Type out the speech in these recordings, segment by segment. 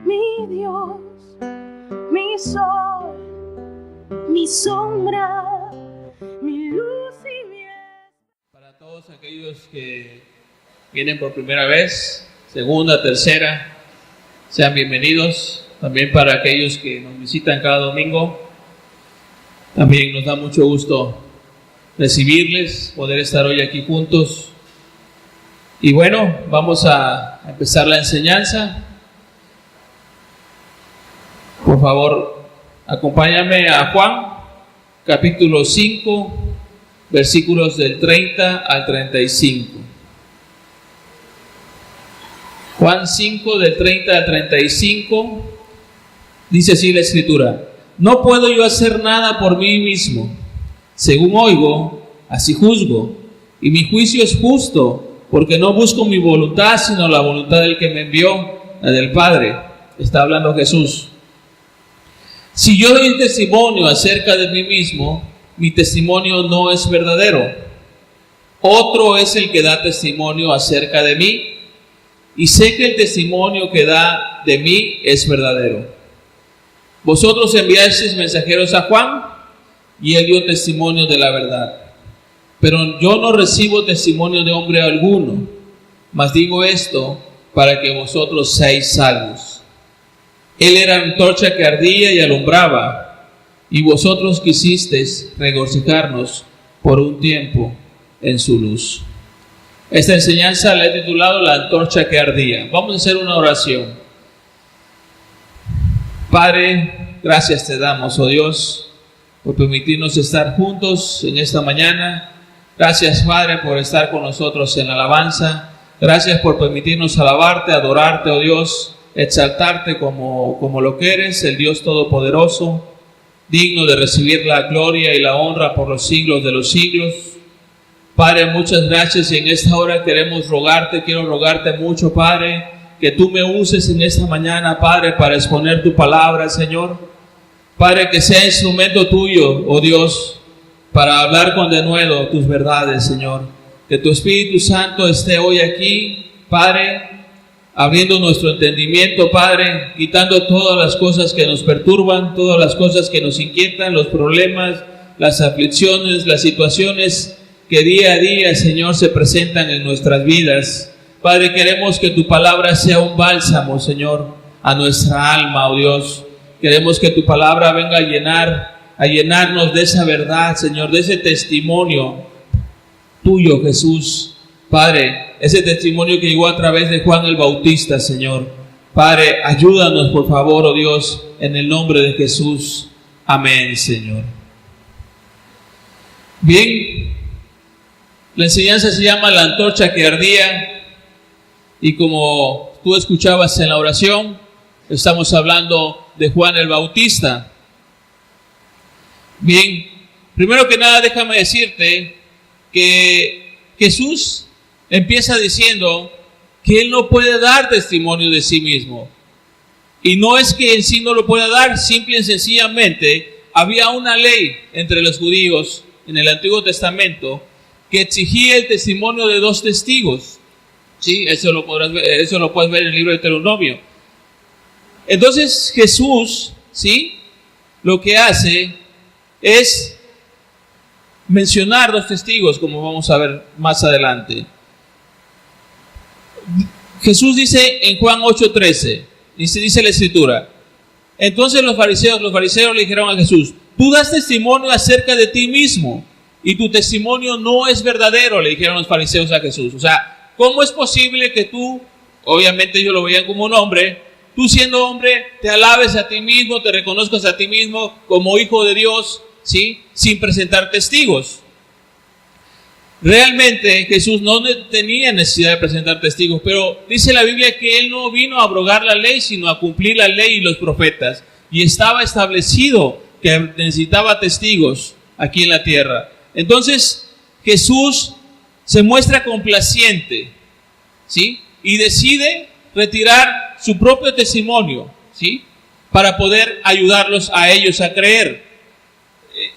mi Dios, mi sol, mi sombra, mi luz y mi... Para todos aquellos que vienen por primera vez, segunda, tercera, sean bienvenidos. También para aquellos que nos visitan cada domingo, también nos da mucho gusto recibirles, poder estar hoy aquí juntos. Y bueno, vamos a empezar la enseñanza. Por favor, acompáñame a Juan, capítulo 5, versículos del 30 al 35. Juan 5, del 30 al 35, dice así la Escritura: no puedo yo hacer nada por mí mismo. Según oigo, así juzgo, y mi juicio es justo, porque no busco mi voluntad, sino la voluntad del que me envió, la del Padre. Está hablando Jesús. Si yo doy testimonio acerca de mí mismo, mi testimonio no es verdadero. Otro es el que da testimonio acerca de mí, y sé que el testimonio que da de mí es verdadero. Vosotros enviasteis mensajeros a Juan, y él dio testimonio de la verdad. Pero yo no recibo testimonio de hombre alguno, mas digo esto para que vosotros seáis salvos. Él era antorcha que ardía y alumbraba, y vosotros quisisteis regocijarnos por un tiempo en su luz. Esta enseñanza la he titulado La antorcha que ardía. Vamos a hacer una oración. Padre, gracias te damos, oh Dios, por permitirnos estar juntos en esta mañana. Gracias, Padre, por estar con nosotros en alabanza. Gracias por permitirnos alabarte, adorarte, oh Dios, exaltarte como lo que eres, el Dios Todopoderoso, digno de recibir la gloria y la honra por los siglos de los siglos. Padre, muchas gracias, y en esta hora quiero rogarte mucho, Padre, que tú me uses en esta mañana, Padre, para exponer tu palabra, Señor. Padre, que sea instrumento tuyo, oh Dios, para hablar con denuedo tus verdades, Señor. Que tu Espíritu Santo esté hoy aquí, Padre, abriendo nuestro entendimiento, Padre, quitando todas las cosas que nos perturban, todas las cosas que nos inquietan, los problemas, las aflicciones, las situaciones que día a día, Señor, se presentan en nuestras vidas. Padre, queremos que tu palabra sea un bálsamo, Señor, a nuestra alma, oh Dios. Queremos que tu palabra venga a llenarnos de esa verdad, Señor, de ese testimonio tuyo, Jesús. Padre, ese testimonio que llegó a través de Juan el Bautista, Señor. Padre, ayúdanos, por favor, oh Dios, en el nombre de Jesús. Amén, Señor. Bien, la enseñanza se llama La antorcha que ardía, y como tú escuchabas en la oración, estamos hablando de Juan el Bautista. Bien, primero que nada déjame decirte que Jesús empieza diciendo que Él no puede dar testimonio de sí mismo. Y no es que en sí no lo pueda dar, simple y sencillamente había una ley entre los judíos en el Antiguo Testamento que exigía el testimonio de 2 testigos. Sí, eso lo puedes ver en el libro de Deuteronomio. Entonces Jesús, ¿sí?, lo que hace es mencionar 2 testigos, como vamos a ver más adelante. Jesús dice en Juan 8:13, dice la Escritura: entonces los fariseos le dijeron a Jesús: tú das testimonio acerca de ti mismo, y tu testimonio no es verdadero, le dijeron los fariseos a Jesús. O sea, ¿cómo es posible que tú, obviamente ellos lo veían como un hombre, tú siendo hombre te alabes a ti mismo, te reconozcas a ti mismo como hijo de Dios, ¿sí?, sin presentar testigos? Realmente Jesús no tenía necesidad de presentar testigos, pero dice la Biblia que Él no vino a abrogar la ley, sino a cumplir la ley y los profetas. Y estaba establecido que necesitaba testigos aquí en la tierra. Entonces Jesús se muestra complaciente, ¿sí?, y decide retirar su propio testimonio, ¿sí?, para poder ayudarlos a ellos a creer.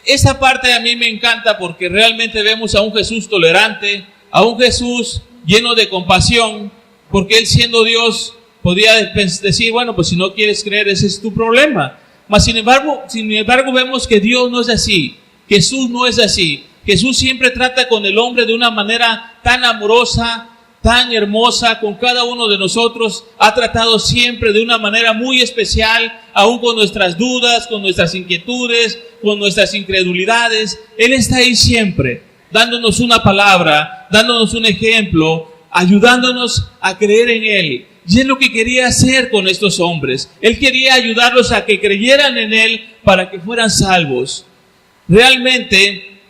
Esa parte a mí me encanta porque realmente vemos a un Jesús tolerante, a un Jesús lleno de compasión, porque Él, siendo Dios, podría decir, bueno, pues si no quieres creer, ese es tu problema. Mas sin embargo, vemos que Dios no es así. Jesús no es así. Jesús siempre trata con el hombre de una manera tan amorosa, tan hermosa, con cada uno de nosotros. Ha tratado siempre de una manera muy especial, aún con nuestras dudas, con nuestras inquietudes, con nuestras incredulidades. Él está ahí siempre, dándonos una palabra, dándonos un ejemplo, ayudándonos a creer en Él. Y es lo que quería hacer con estos hombres. Él quería ayudarlos a que creyeran en Él para que fueran salvos. Realmente,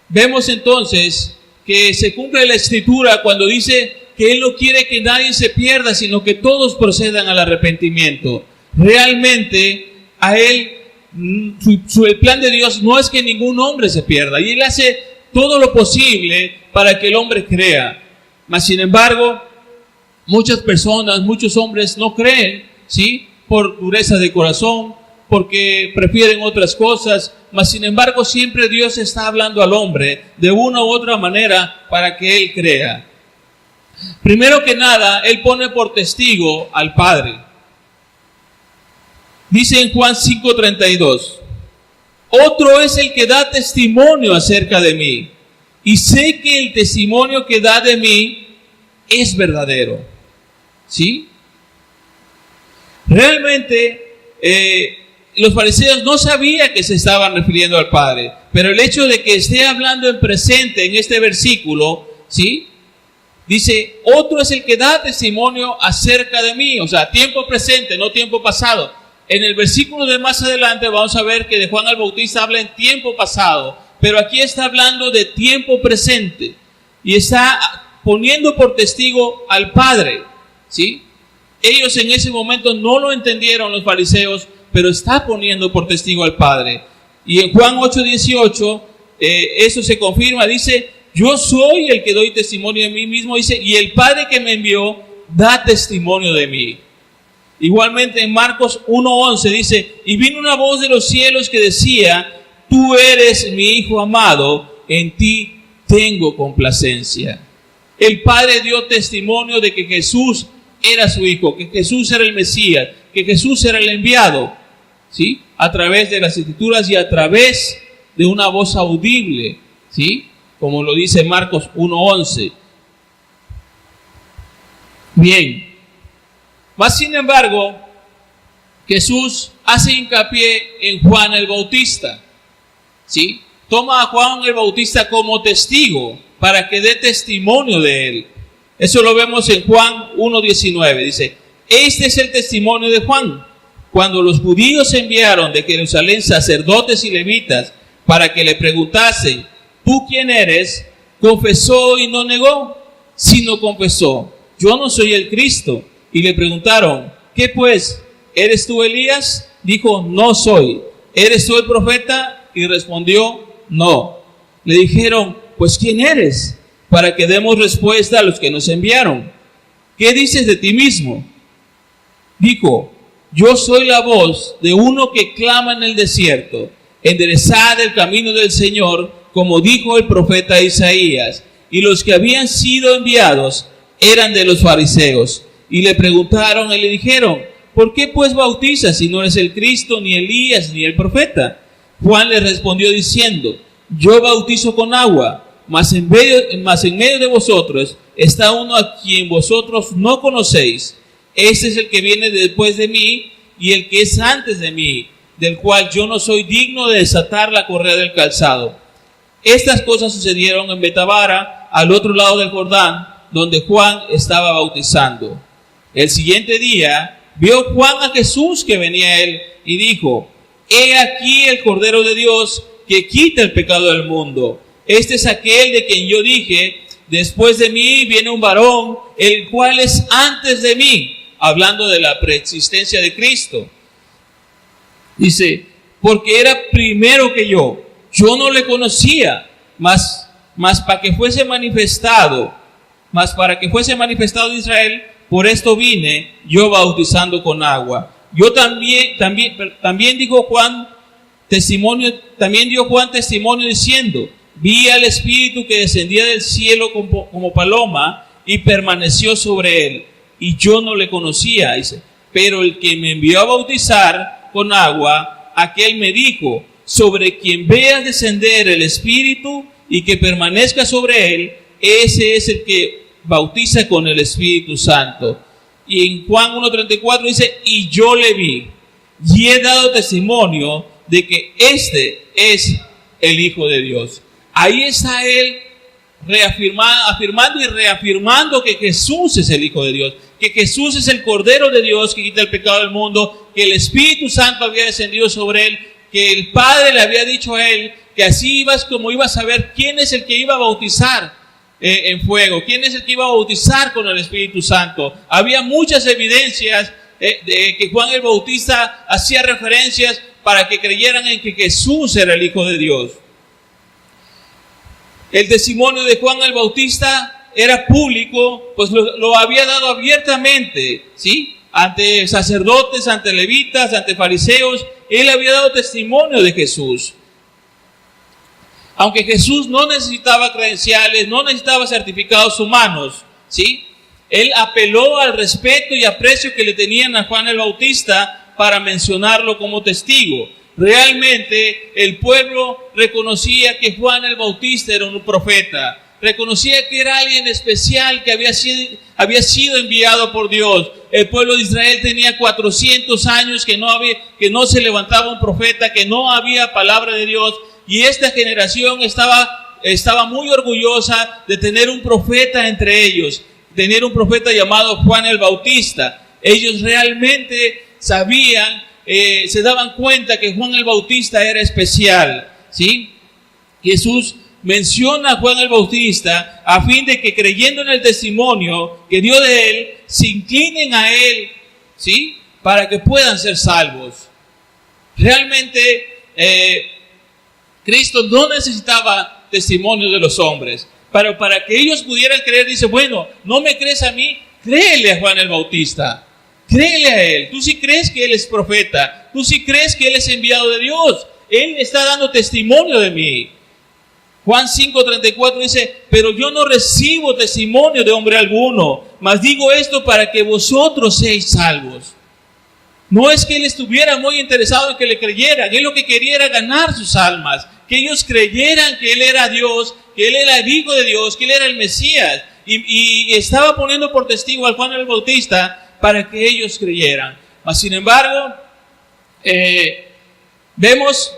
vemos entonces que se cumple la Escritura cuando dice que Él no quiere que nadie se pierda, sino que todos procedan al arrepentimiento. Realmente, a Él, el plan de Dios no es que ningún hombre se pierda. Y Él hace todo lo posible para que el hombre crea. Mas, sin embargo, muchas personas, muchos hombres no creen, ¿sí? Por dureza de corazón, porque prefieren otras cosas. Mas sin embargo siempre Dios está hablando al hombre de una u otra manera para que él crea. Primero que nada, él pone por testigo al Padre. Dice en Juan 5:32, otro es el que da testimonio acerca de mí, y sé que el testimonio que da de mí es verdadero. ¿Sí? Realmente los fariseos no sabían que se estaban refiriendo al Padre, pero el hecho de que esté hablando en presente en este versículo, ¿sí? Dice, otro es el que da testimonio acerca de mí, o sea, tiempo presente, no tiempo pasado. En el versículo de más adelante vamos a ver que de Juan el Bautista habla en tiempo pasado, pero aquí está hablando de tiempo presente y está poniendo por testigo al Padre, ¿sí? Ellos en ese momento no lo entendieron, los fariseos, pero está poniendo por testigo al Padre. Y en Juan 8:18, eso se confirma, dice, yo soy el que doy testimonio de mí mismo, dice, y el Padre que me envió da testimonio de mí. Igualmente en Marcos 1:11 dice, y vino una voz de los cielos que decía, tú eres mi Hijo amado, en ti tengo complacencia. El Padre dio testimonio de que Jesús era su Hijo, que Jesús era el Mesías, que Jesús era el enviado, ¿sí? A través de las Escrituras y a través de una voz audible, ¿sí? Como lo dice Marcos 1:11. Bien. Mas sin embargo, Jesús hace hincapié en Juan el Bautista, ¿sí? Toma a Juan el Bautista como testigo para que dé testimonio de él. Eso lo vemos en Juan 1:19. Dice, este es el testimonio de Juan. Cuando los judíos enviaron de Jerusalén sacerdotes y levitas para que le preguntasen, ¿tú quién eres? Confesó y no negó, sino confesó, yo no soy el Cristo. Y le preguntaron, ¿qué pues? ¿Eres tú Elías? Dijo, no soy. ¿Eres tú el profeta? Y respondió, no. Le dijeron, pues ¿quién eres? Para que demos respuesta a los que nos enviaron. ¿Qué dices de ti mismo? Dijo, yo soy la voz de uno que clama en el desierto, enderezad el camino del Señor, como dijo el profeta Isaías. Y los que habían sido enviados eran de los fariseos. Y le preguntaron y le dijeron, ¿por qué pues bautizas si no eres el Cristo, ni Elías, ni el profeta? Juan le respondió diciendo, yo bautizo con agua, mas en medio de vosotros está uno a quien vosotros no conocéis. Este es el que viene después de mí y el que es antes de mí, del cual yo no soy digno de desatar la correa del calzado. Estas cosas sucedieron en Betabara, al otro lado del Jordán, donde Juan estaba bautizando. El siguiente día vio Juan a Jesús que venía a él y dijo, he aquí el Cordero de Dios que quita el pecado del mundo. Este es aquel de quien yo dije, después de mí viene un varón, el cual es antes de mí, hablando de la preexistencia de Cristo. Dice, porque era primero que yo no le conocía, mas para que fuese manifestado en Israel, por esto vine yo bautizando con agua. Yo también dijo Juan testimonio, también dio Juan testimonio diciendo, vi al Espíritu que descendía del cielo como paloma y permaneció sobre él. y yo no le conocía, dice, pero el que me envió a bautizar con agua, aquel me dijo, sobre quien veas descender el Espíritu y que permanezca sobre él, ese es el que bautiza con el Espíritu Santo. Y en Juan 1:34 dice, y yo le vi, y he dado testimonio de que este es el Hijo de Dios. Ahí está él afirmando y reafirmando que Jesús es el Hijo de Dios, que Jesús es el Cordero de Dios que quita el pecado del mundo, que el Espíritu Santo había descendido sobre él, que el Padre le había dicho a él que así ibas como ibas a ver quién es el que iba a bautizar en fuego, quién es el que iba a bautizar con el Espíritu Santo. Había muchas evidencias de que Juan el Bautista hacía referencias para que creyeran en que Jesús era el Hijo de Dios. El testimonio de Juan el Bautista era público, pues lo había dado abiertamente, ¿sí? Ante sacerdotes, ante levitas, ante fariseos, él había dado testimonio de Jesús. Aunque Jesús no necesitaba credenciales, no necesitaba certificados humanos, ¿sí? Él apeló al respeto y aprecio que le tenían a Juan el Bautista para mencionarlo como testigo. Realmente el pueblo reconocía que Juan el Bautista era un profeta, reconocía que era alguien especial que había sido enviado por Dios. El pueblo de Israel tenía 400 años que no se levantaba un profeta, que no había palabra de Dios, y esta generación estaba muy orgullosa de tener un profeta entre ellos, tener un profeta llamado Juan el Bautista. Ellos realmente sabían, se daban cuenta que Juan el Bautista era especial, ¿sí? Jesús menciona a Juan el Bautista a fin de que, creyendo en el testimonio que dio de él, se inclinen a él, ¿sí? Para que puedan ser salvos. Realmente Cristo no necesitaba testimonio de los hombres, pero para que ellos pudieran creer, dice, bueno, ¿no me crees a mí? Créele a Juan el Bautista, créele a él. Tú sí crees que él es profeta, tú sí crees que él es enviado de Dios, él está dando testimonio de mí. Juan 5:34 dice, pero yo no recibo testimonio de hombre alguno, mas digo esto para que vosotros seáis salvos. No es que él estuviera muy interesado en que le creyeran, él lo que quería era ganar sus almas, que ellos creyeran que él era Dios, que él era el Hijo de Dios, que él era el Mesías, y estaba poniendo por testigo al Juan el Bautista para que ellos creyeran. Mas sin embargo, vemos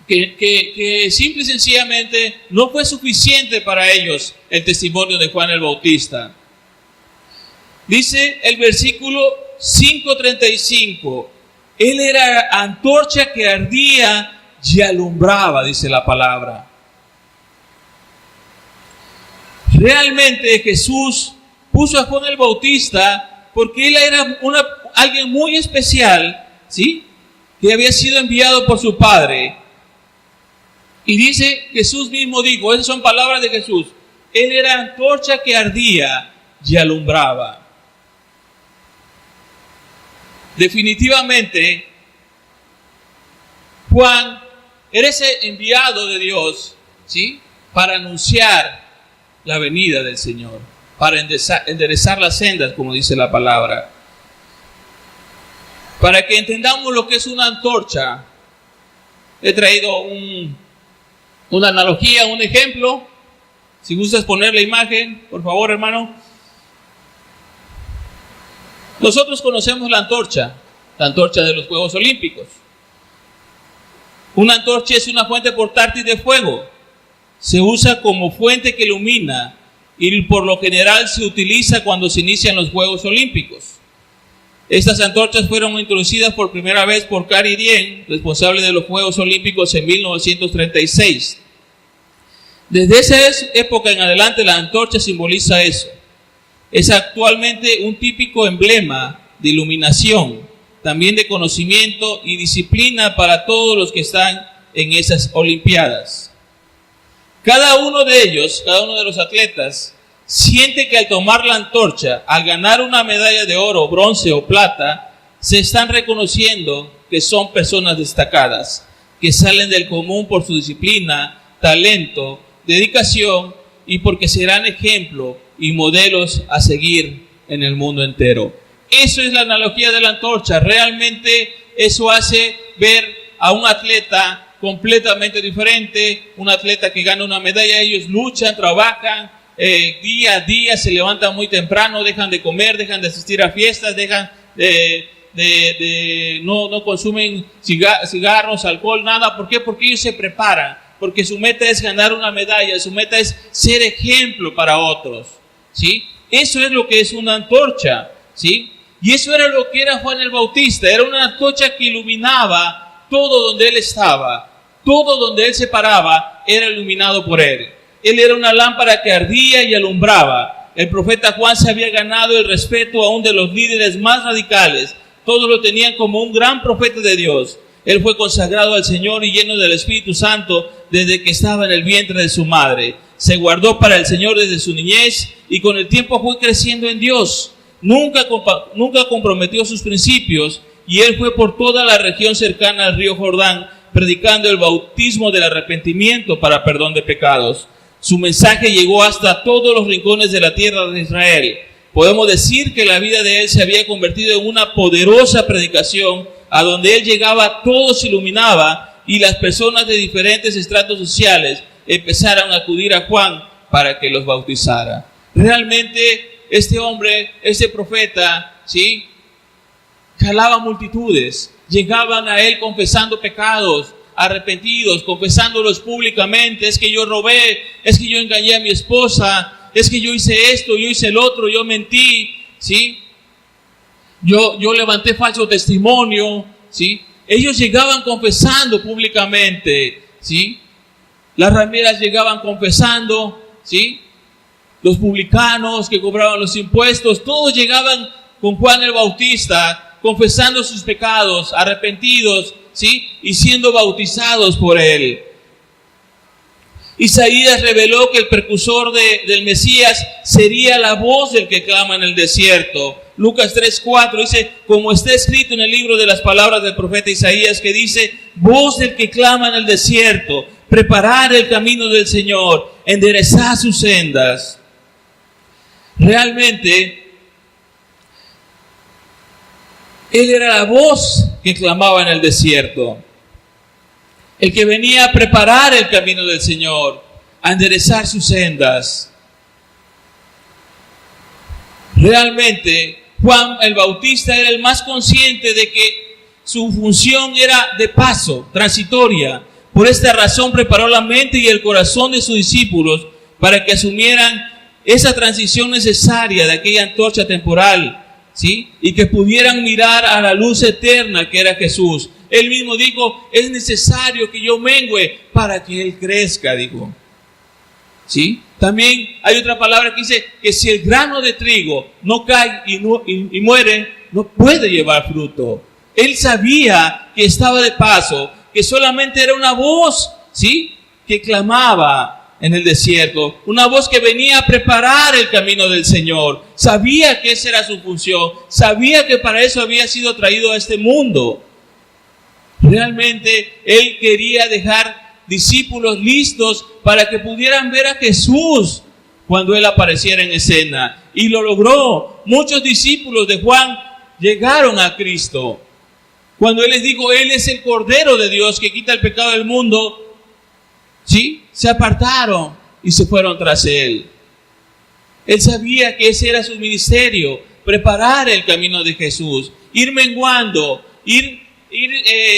que simple y sencillamente no fue suficiente para ellos el testimonio de Juan el Bautista. Dice el versículo 5:35, él era antorcha que ardía y alumbraba, dice la palabra. Realmente Jesús puso a Juan el Bautista porque él era alguien muy especial, ¿sí? Que había sido enviado por su Padre. Y dice, Jesús mismo dijo, esas son palabras de Jesús, él era antorcha que ardía y alumbraba. Definitivamente, Juan era ese enviado de Dios, ¿sí? Para anunciar la venida del Señor, para enderezar las sendas, como dice la palabra. Para que entendamos lo que es una antorcha, he traído una analogía, un ejemplo. Si gustas poner la imagen, por favor, hermano. Nosotros conocemos la antorcha de los Juegos Olímpicos. Una antorcha es una fuente portátil de fuego. Se usa como fuente que ilumina y por lo general se utiliza cuando se inician los Juegos Olímpicos. Estas antorchas fueron introducidas por primera vez por Carl Dien, responsable de los Juegos Olímpicos en 1936. Desde esa época en adelante la antorcha simboliza eso. Es actualmente un típico emblema de iluminación, también de conocimiento y disciplina para todos los que están en esas Olimpiadas. Cada uno de ellos, cada uno de los atletas, siente que al tomar la antorcha, al ganar una medalla de oro, bronce o plata, se están reconociendo que son personas destacadas, que salen del común por su disciplina, talento, dedicación y porque serán ejemplo y modelos a seguir en el mundo entero. Eso es la analogía de la antorcha. Realmente eso hace ver a un atleta completamente diferente, un atleta que gana una medalla. Ellos luchan, trabajan día a día, se levantan muy temprano, dejan de comer, dejan de asistir a fiestas, no consumen cigarros, alcohol, nada. ¿Por qué? Porque ellos se preparan, porque su meta es ganar una medalla, su meta es ser ejemplo para otros, ¿sí? Eso es lo que es una antorcha, ¿sí? Y eso era lo que era Juan el Bautista. Era una antorcha que iluminaba todo donde él estaba. Todo donde él se paraba era iluminado por él. Él era una lámpara que ardía y alumbraba. El profeta Juan se había ganado el respeto aún de los líderes más radicales. Todos lo tenían como un gran profeta de Dios. Él fue consagrado al Señor y lleno del Espíritu Santo desde que estaba en el vientre de su madre. Se guardó para el Señor desde su niñez y con el tiempo fue creciendo en Dios. Nunca comprometió sus principios y él fue por toda la región cercana al río Jordán predicando el bautismo del arrepentimiento para perdón de pecados. Su mensaje llegó hasta todos los rincones de la tierra de Israel. Podemos decir que la vida de él se había convertido en una poderosa predicación. A donde él llegaba, todo se iluminaba y las personas de diferentes estratos sociales empezaron a acudir a Juan para que los bautizara. Realmente este hombre, este profeta, ¿sí?, jalaba multitudes. Llegaban a él confesando pecados, arrepentidos, confesándolos públicamente. Es que yo robé, es que yo engañé a mi esposa, es que yo hice esto, yo hice el otro, yo mentí, ¿sí? Yo levanté falso testimonio, ¿sí? Ellos llegaban confesando públicamente, ¿sí? Las rameras llegaban confesando, ¿sí? Los publicanos que cobraban los impuestos, todos llegaban con Juan el Bautista, confesando sus pecados, arrepentidos, ¿sí?, y siendo bautizados por él. Isaías reveló que el precursor del Mesías sería la voz del que clama en el desierto. Lucas 3:4 dice, como está escrito en el libro de las palabras del profeta Isaías, que dice, voz del que clama en el desierto, preparad el camino del Señor, enderezad sus sendas. Realmente, él era la voz que clamaba en el desierto, el que venía a preparar el camino del Señor, a enderezar sus sendas. Realmente, Juan el Bautista era el más consciente de que su función era de paso, transitoria. Por esta razón preparó la mente y el corazón de sus discípulos para que asumieran esa transición necesaria de aquella antorcha temporal, ¿sí?, y que pudieran mirar a la luz eterna que era Jesús. Él mismo dijo, es necesario que yo mengüe para que Él crezca, dijo. ¿Sí? También hay otra palabra que dice que si el grano de trigo no cae y muere, no puede llevar fruto. Él sabía que estaba de paso, que solamente era una voz, ¿sí?, que clamaba en el desierto, una voz que venía a preparar el camino del Señor. Sabía que esa era su función, sabía que para eso había sido traído a este mundo. Realmente él quería dejar discípulos listos para que pudieran ver a Jesús cuando él apareciera en escena. Y lo logró. Muchos discípulos de Juan llegaron a Cristo. Cuando él les dijo, Él es el Cordero de Dios que quita el pecado del mundo, ¿sí?, se apartaron y se fueron tras Él. Él sabía que ese era su ministerio, preparar el camino de Jesús, ir menguando, ir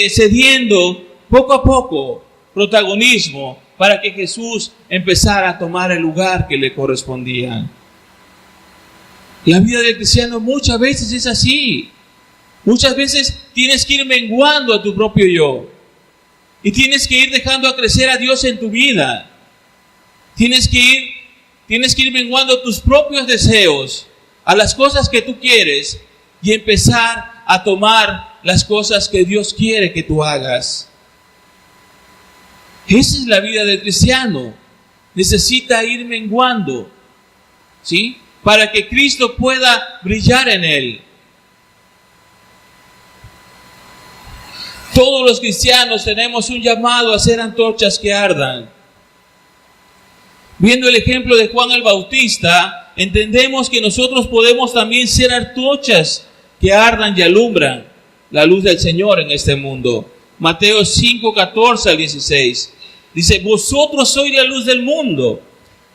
cediendo poco a poco protagonismo para que Jesús empezara a tomar el lugar que le correspondía. La vida del cristiano muchas veces es así. Muchas veces tienes que ir menguando a tu propio yo. Y tienes que ir dejando a crecer a Dios en tu vida. Tienes que ir menguando tus propios deseos a las cosas que tú quieres y empezar a tomar las cosas que Dios quiere que tú hagas. Esa es la vida del cristiano. Necesita ir menguando, ¿sí?, para que Cristo pueda brillar en él. Todos los cristianos tenemos un llamado a ser antorchas que ardan. Viendo el ejemplo de Juan el Bautista, entendemos que nosotros podemos también ser antorchas que ardan y alumbran la luz del Señor en este mundo. Mateo 5, 14 al 16. Dice, vosotros sois la luz del mundo.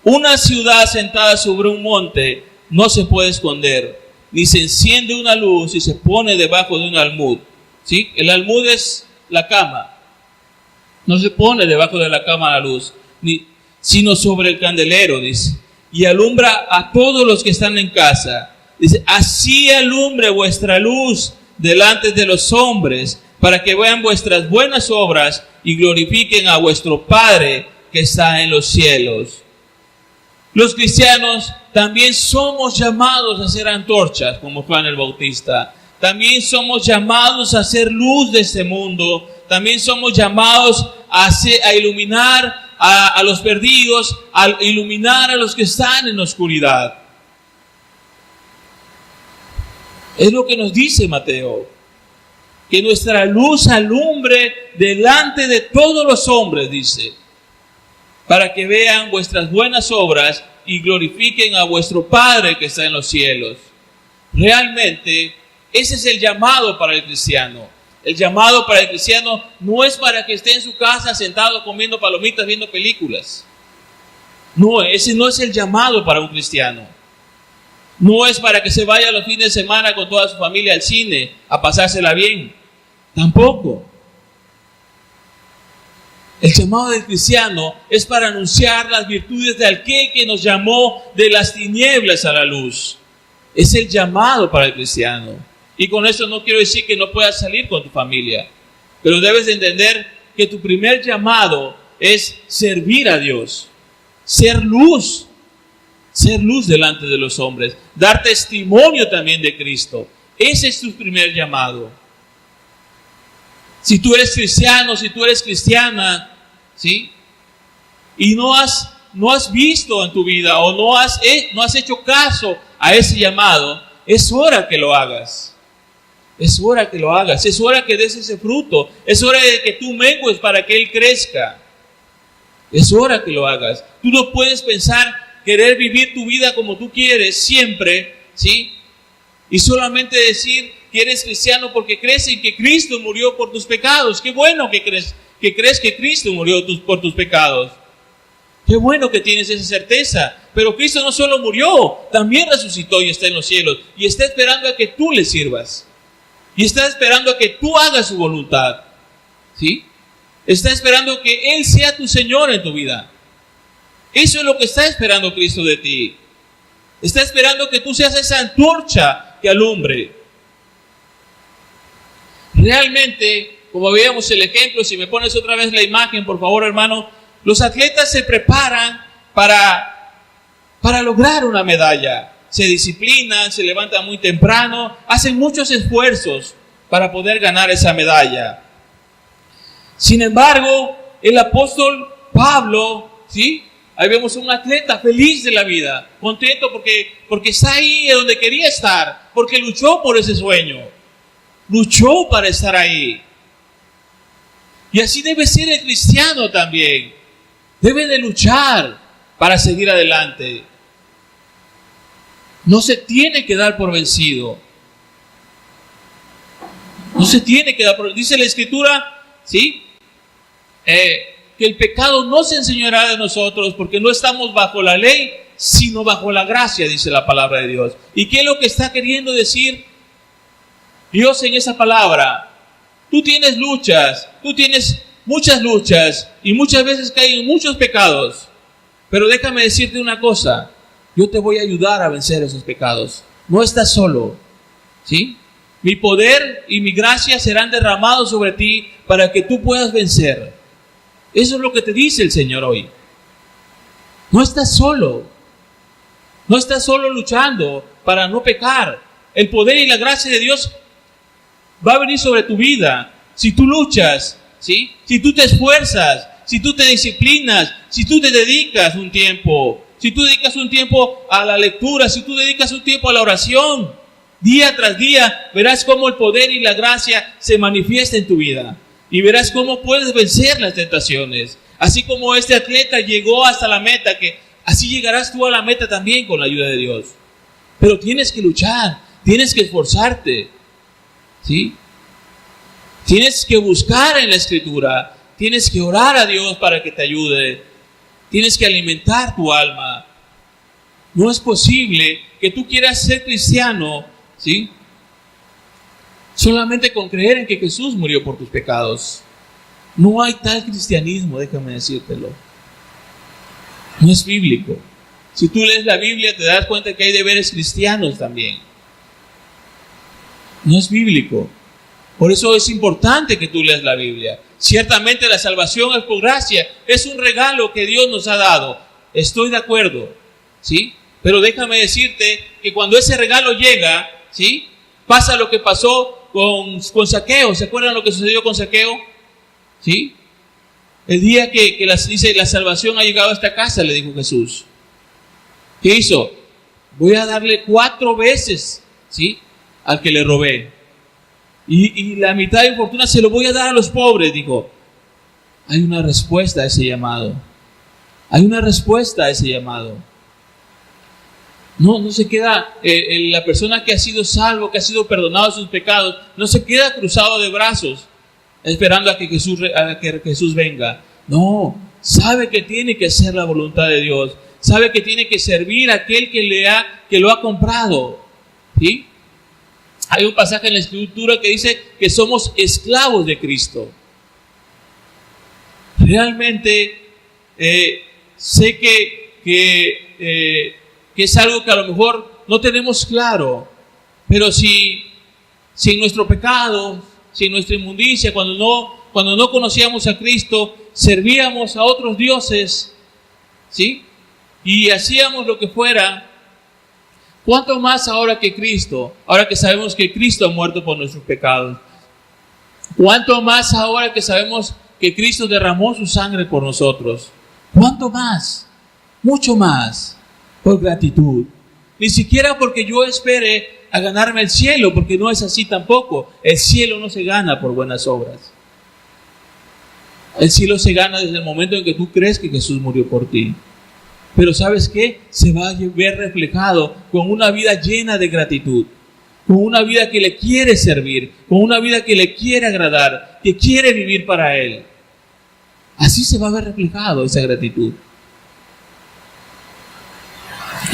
Una ciudad sentada sobre un monte no se puede esconder, ni se enciende una luz y se pone debajo de un almud. ¿Sí? El almud es la cama. No se pone debajo de la cama la luz, sino sobre el candelero, dice. Y alumbra a todos los que están en casa. Dice, así alumbre vuestra luz delante de los hombres, para que vean vuestras buenas obras y glorifiquen a vuestro Padre que está en los cielos. Los cristianos también somos llamados a ser antorchas, como Juan el Bautista. También somos llamados a ser luz de este mundo. También somos llamados a iluminar a los perdidos, a iluminar a los que están en la oscuridad. Es lo que nos dice Mateo. Que nuestra luz alumbre delante de todos los hombres, dice, para que vean vuestras buenas obras y glorifiquen a vuestro Padre que está en los cielos. Realmente, ese es el llamado para el cristiano. El llamado para el cristiano no es para que esté en su casa sentado comiendo palomitas, viendo películas. No, ese no es el llamado para un cristiano. No es para que se vaya los fines de semana con toda su familia al cine a pasársela bien. Tampoco. El llamado del cristiano es para anunciar las virtudes de aquel que nos llamó de las tinieblas a la luz. Es el llamado para el cristiano. Y con esto no quiero decir que no puedas salir con tu familia, pero debes de entender que tu primer llamado es servir a Dios, ser luz delante de los hombres, dar testimonio también de Cristo. Ese es tu primer llamado. Si tú eres cristiano, si tú eres cristiana, ¿sí? Y no has visto en tu vida o no has hecho caso a ese llamado, es hora que lo hagas. Es hora que lo hagas, es hora que des ese fruto, es hora de que tú mengues para que Él crezca. Es hora que lo hagas. Tú no puedes pensar querer vivir tu vida como tú quieres siempre, ¿sí? Y solamente decir que eres cristiano porque crees en que Cristo murió por tus pecados. Qué bueno que crees que Cristo murió por tus pecados. Qué bueno que tienes esa certeza. Pero Cristo no solo murió, también resucitó y está en los cielos. Y está esperando a que tú le sirvas. Y está esperando a que tú hagas su voluntad. ¿Sí? Está esperando que Él sea tu Señor en tu vida. Eso es lo que está esperando Cristo de ti. Está esperando que tú seas esa antorcha que alumbre. Realmente, como veíamos el ejemplo, si me pones otra vez la imagen, por favor, hermano, los atletas se preparan para lograr una medalla. Se disciplinan, se levantan muy temprano, hacen muchos esfuerzos para poder ganar esa medalla. Sin embargo, el apóstol Pablo, ¿sí? Ahí vemos un atleta feliz de la vida, contento porque está ahí donde quería estar, porque luchó por ese sueño, luchó para estar ahí. Y así debe ser el cristiano también, debe de luchar para seguir adelante. No se tiene que dar por vencido. No se tiene que dar por vencido. Dice la Escritura, ¿sí? Que el pecado no se enseñará de nosotros porque no estamos bajo la ley, sino bajo la gracia, dice la palabra de Dios. ¿Y qué es lo que está queriendo decir Dios en esa palabra? Tú tienes luchas, tú tienes muchas luchas y muchas veces caen en muchos pecados. Pero déjame decirte una cosa. Yo te voy a ayudar a vencer esos pecados. No estás solo, ¿sí? Mi poder y mi gracia serán derramados sobre ti para que tú puedas vencer. Eso es lo que te dice el Señor hoy. No estás solo. No estás solo luchando para no pecar. El poder y la gracia de Dios va a venir sobre tu vida. Si tú luchas, ¿sí? Si tú te esfuerzas, si tú te disciplinas, si tú te dedicas un tiempo. Si tú dedicas un tiempo a la lectura, si tú dedicas un tiempo a la oración, día tras día, verás cómo el poder y la gracia se manifiesta en tu vida. Y verás cómo puedes vencer las tentaciones. Así como este atleta llegó hasta la meta, que así llegarás tú a la meta también con la ayuda de Dios. Pero tienes que luchar, tienes que esforzarte, ¿sí? Tienes que buscar en la Escritura, tienes que orar a Dios para que te ayude, tienes que alimentar tu alma. No es posible que tú quieras ser cristiano, ¿sí?, solamente con creer en que Jesús murió por tus pecados. No hay tal cristianismo, déjame decírtelo. No es bíblico. Si tú lees la Biblia te das cuenta que hay deberes cristianos también. No es bíblico. Por eso es importante que tú leas la Biblia. Ciertamente la salvación es por gracia, es un regalo que Dios nos ha dado. Estoy de acuerdo, ¿sí? Pero déjame decirte que cuando ese regalo llega, ¿sí?, pasa lo que pasó con Zaqueo. ¿Se acuerdan lo que sucedió con Zaqueo? ¿Sí? El día que dice la salvación ha llegado a esta casa, le dijo Jesús. ¿Qué hizo? Voy a darle 4 veces, ¿sí?, al que le robé. Y la mitad de mi fortuna se lo voy a dar a los pobres, dijo. Hay una respuesta a ese llamado. Hay una respuesta a ese llamado. No se queda, la persona que ha sido salvo, que ha sido perdonado de sus pecados, no se queda cruzado de brazos esperando a que Jesús venga. No, sabe que tiene que hacer la voluntad de Dios, sabe que tiene que servir a aquel que lo ha comprado, ¿sí? Hay un pasaje en la Escritura que dice que somos esclavos de Cristo. Realmente sé que es algo que a lo mejor no tenemos claro, pero si en nuestro pecado, si en nuestra inmundicia, cuando no conocíamos a Cristo, servíamos a otros dioses, ¿sí?, y hacíamos lo que fuera, ¿cuánto más ahora que sabemos que Cristo ha muerto por nuestros pecados? ¿Cuánto más ahora que sabemos que Cristo derramó su sangre por nosotros? ¿Cuánto más? Mucho más. Por gratitud. Ni siquiera porque yo espere a ganarme el cielo, porque no es así tampoco. El cielo no se gana por buenas obras. El cielo se gana desde el momento en que tú crees que Jesús murió por ti. Pero ¿sabes qué? Se va a ver reflejado con una vida llena de gratitud, con una vida que le quiere servir, con una vida que le quiere agradar, que quiere vivir para Él. Así se va a ver reflejado esa gratitud.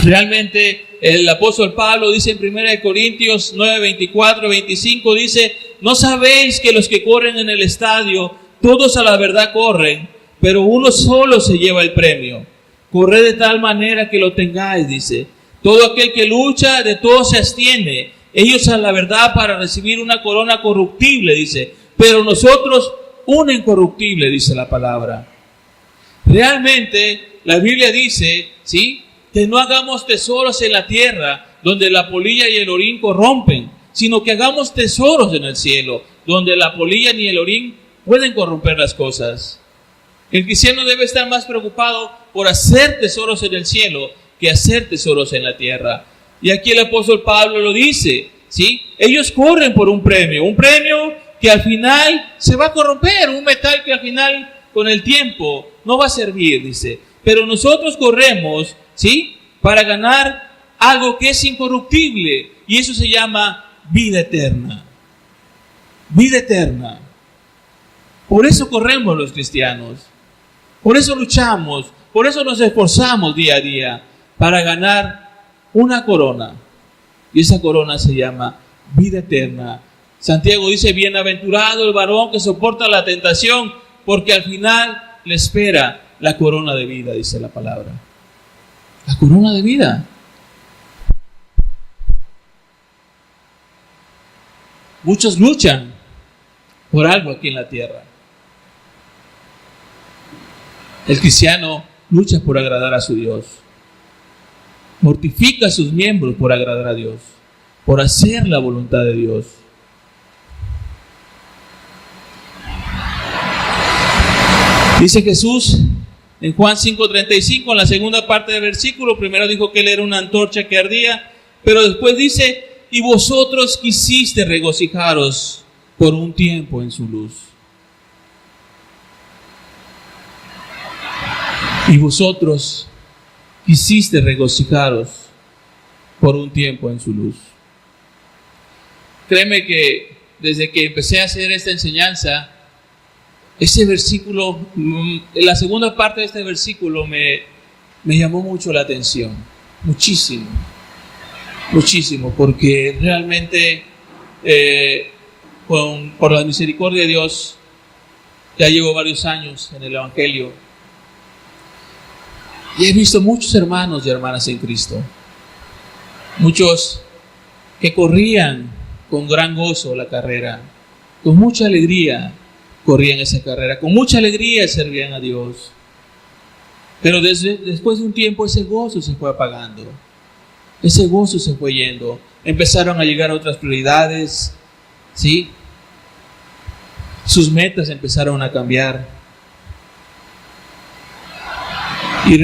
Realmente el apóstol Pablo dice en 1 Corintios 9, 24, 25, dice: ¿no sabéis que los que corren en el estadio, todos a la verdad corren, pero uno solo se lleva el premio? Corred de tal manera que lo tengáis, dice. Todo aquel que lucha, de todo se abstiene. Ellos a la verdad para recibir una corona corruptible, dice, pero nosotros una incorruptible, dice la palabra. Realmente la Biblia dice, ¿sí?, que no hagamos tesoros en la tierra, donde la polilla y el orín corrompen, sino que hagamos tesoros en el cielo, donde la polilla ni el orín pueden corromper las cosas. El cristiano debe estar más preocupado por hacer tesoros en el cielo que hacer tesoros en la tierra. Y aquí el apóstol Pablo lo dice, ¿sí? Ellos corren por un premio que al final se va a corromper, un metal que al final con el tiempo no va a servir, dice. Pero nosotros corremos, ¿sí?, para ganar algo que es incorruptible, y eso se llama vida eterna. Vida eterna. Por eso corremos los cristianos. Por eso luchamos. Por eso nos esforzamos día a día para ganar una corona. Y esa corona se llama vida eterna. Santiago dice: bienaventurado el varón que soporta la tentación, porque al final le espera la corona de vida, dice la palabra. La corona de vida. Muchos luchan por algo aquí en la tierra. El cristiano lucha por agradar a su Dios. Mortifica a sus miembros por agradar a Dios, por hacer la voluntad de Dios. Dice Jesús en Juan 5:35, en la segunda parte del versículo, primero dijo que Él era una antorcha que ardía, pero después dice: y vosotros quisiste regocijaros por un tiempo en su luz. Y vosotros quisiste regocijaros por un tiempo en su luz. Créeme que desde que empecé a hacer esta enseñanza, este versículo, la segunda parte de este versículo me llamó mucho la atención, muchísimo, porque realmente por la misericordia de Dios, ya llevo varios años en el Evangelio y he visto muchos hermanos y hermanas en Cristo, muchos que corrían con gran gozo la carrera, con mucha alegría corrían esa carrera, con mucha alegría servían a Dios, pero después de un tiempo ese gozo se fue apagando, ese gozo se fue yendo, empezaron a llegar a otras prioridades, ¿sí? Sus metas empezaron a cambiar. Y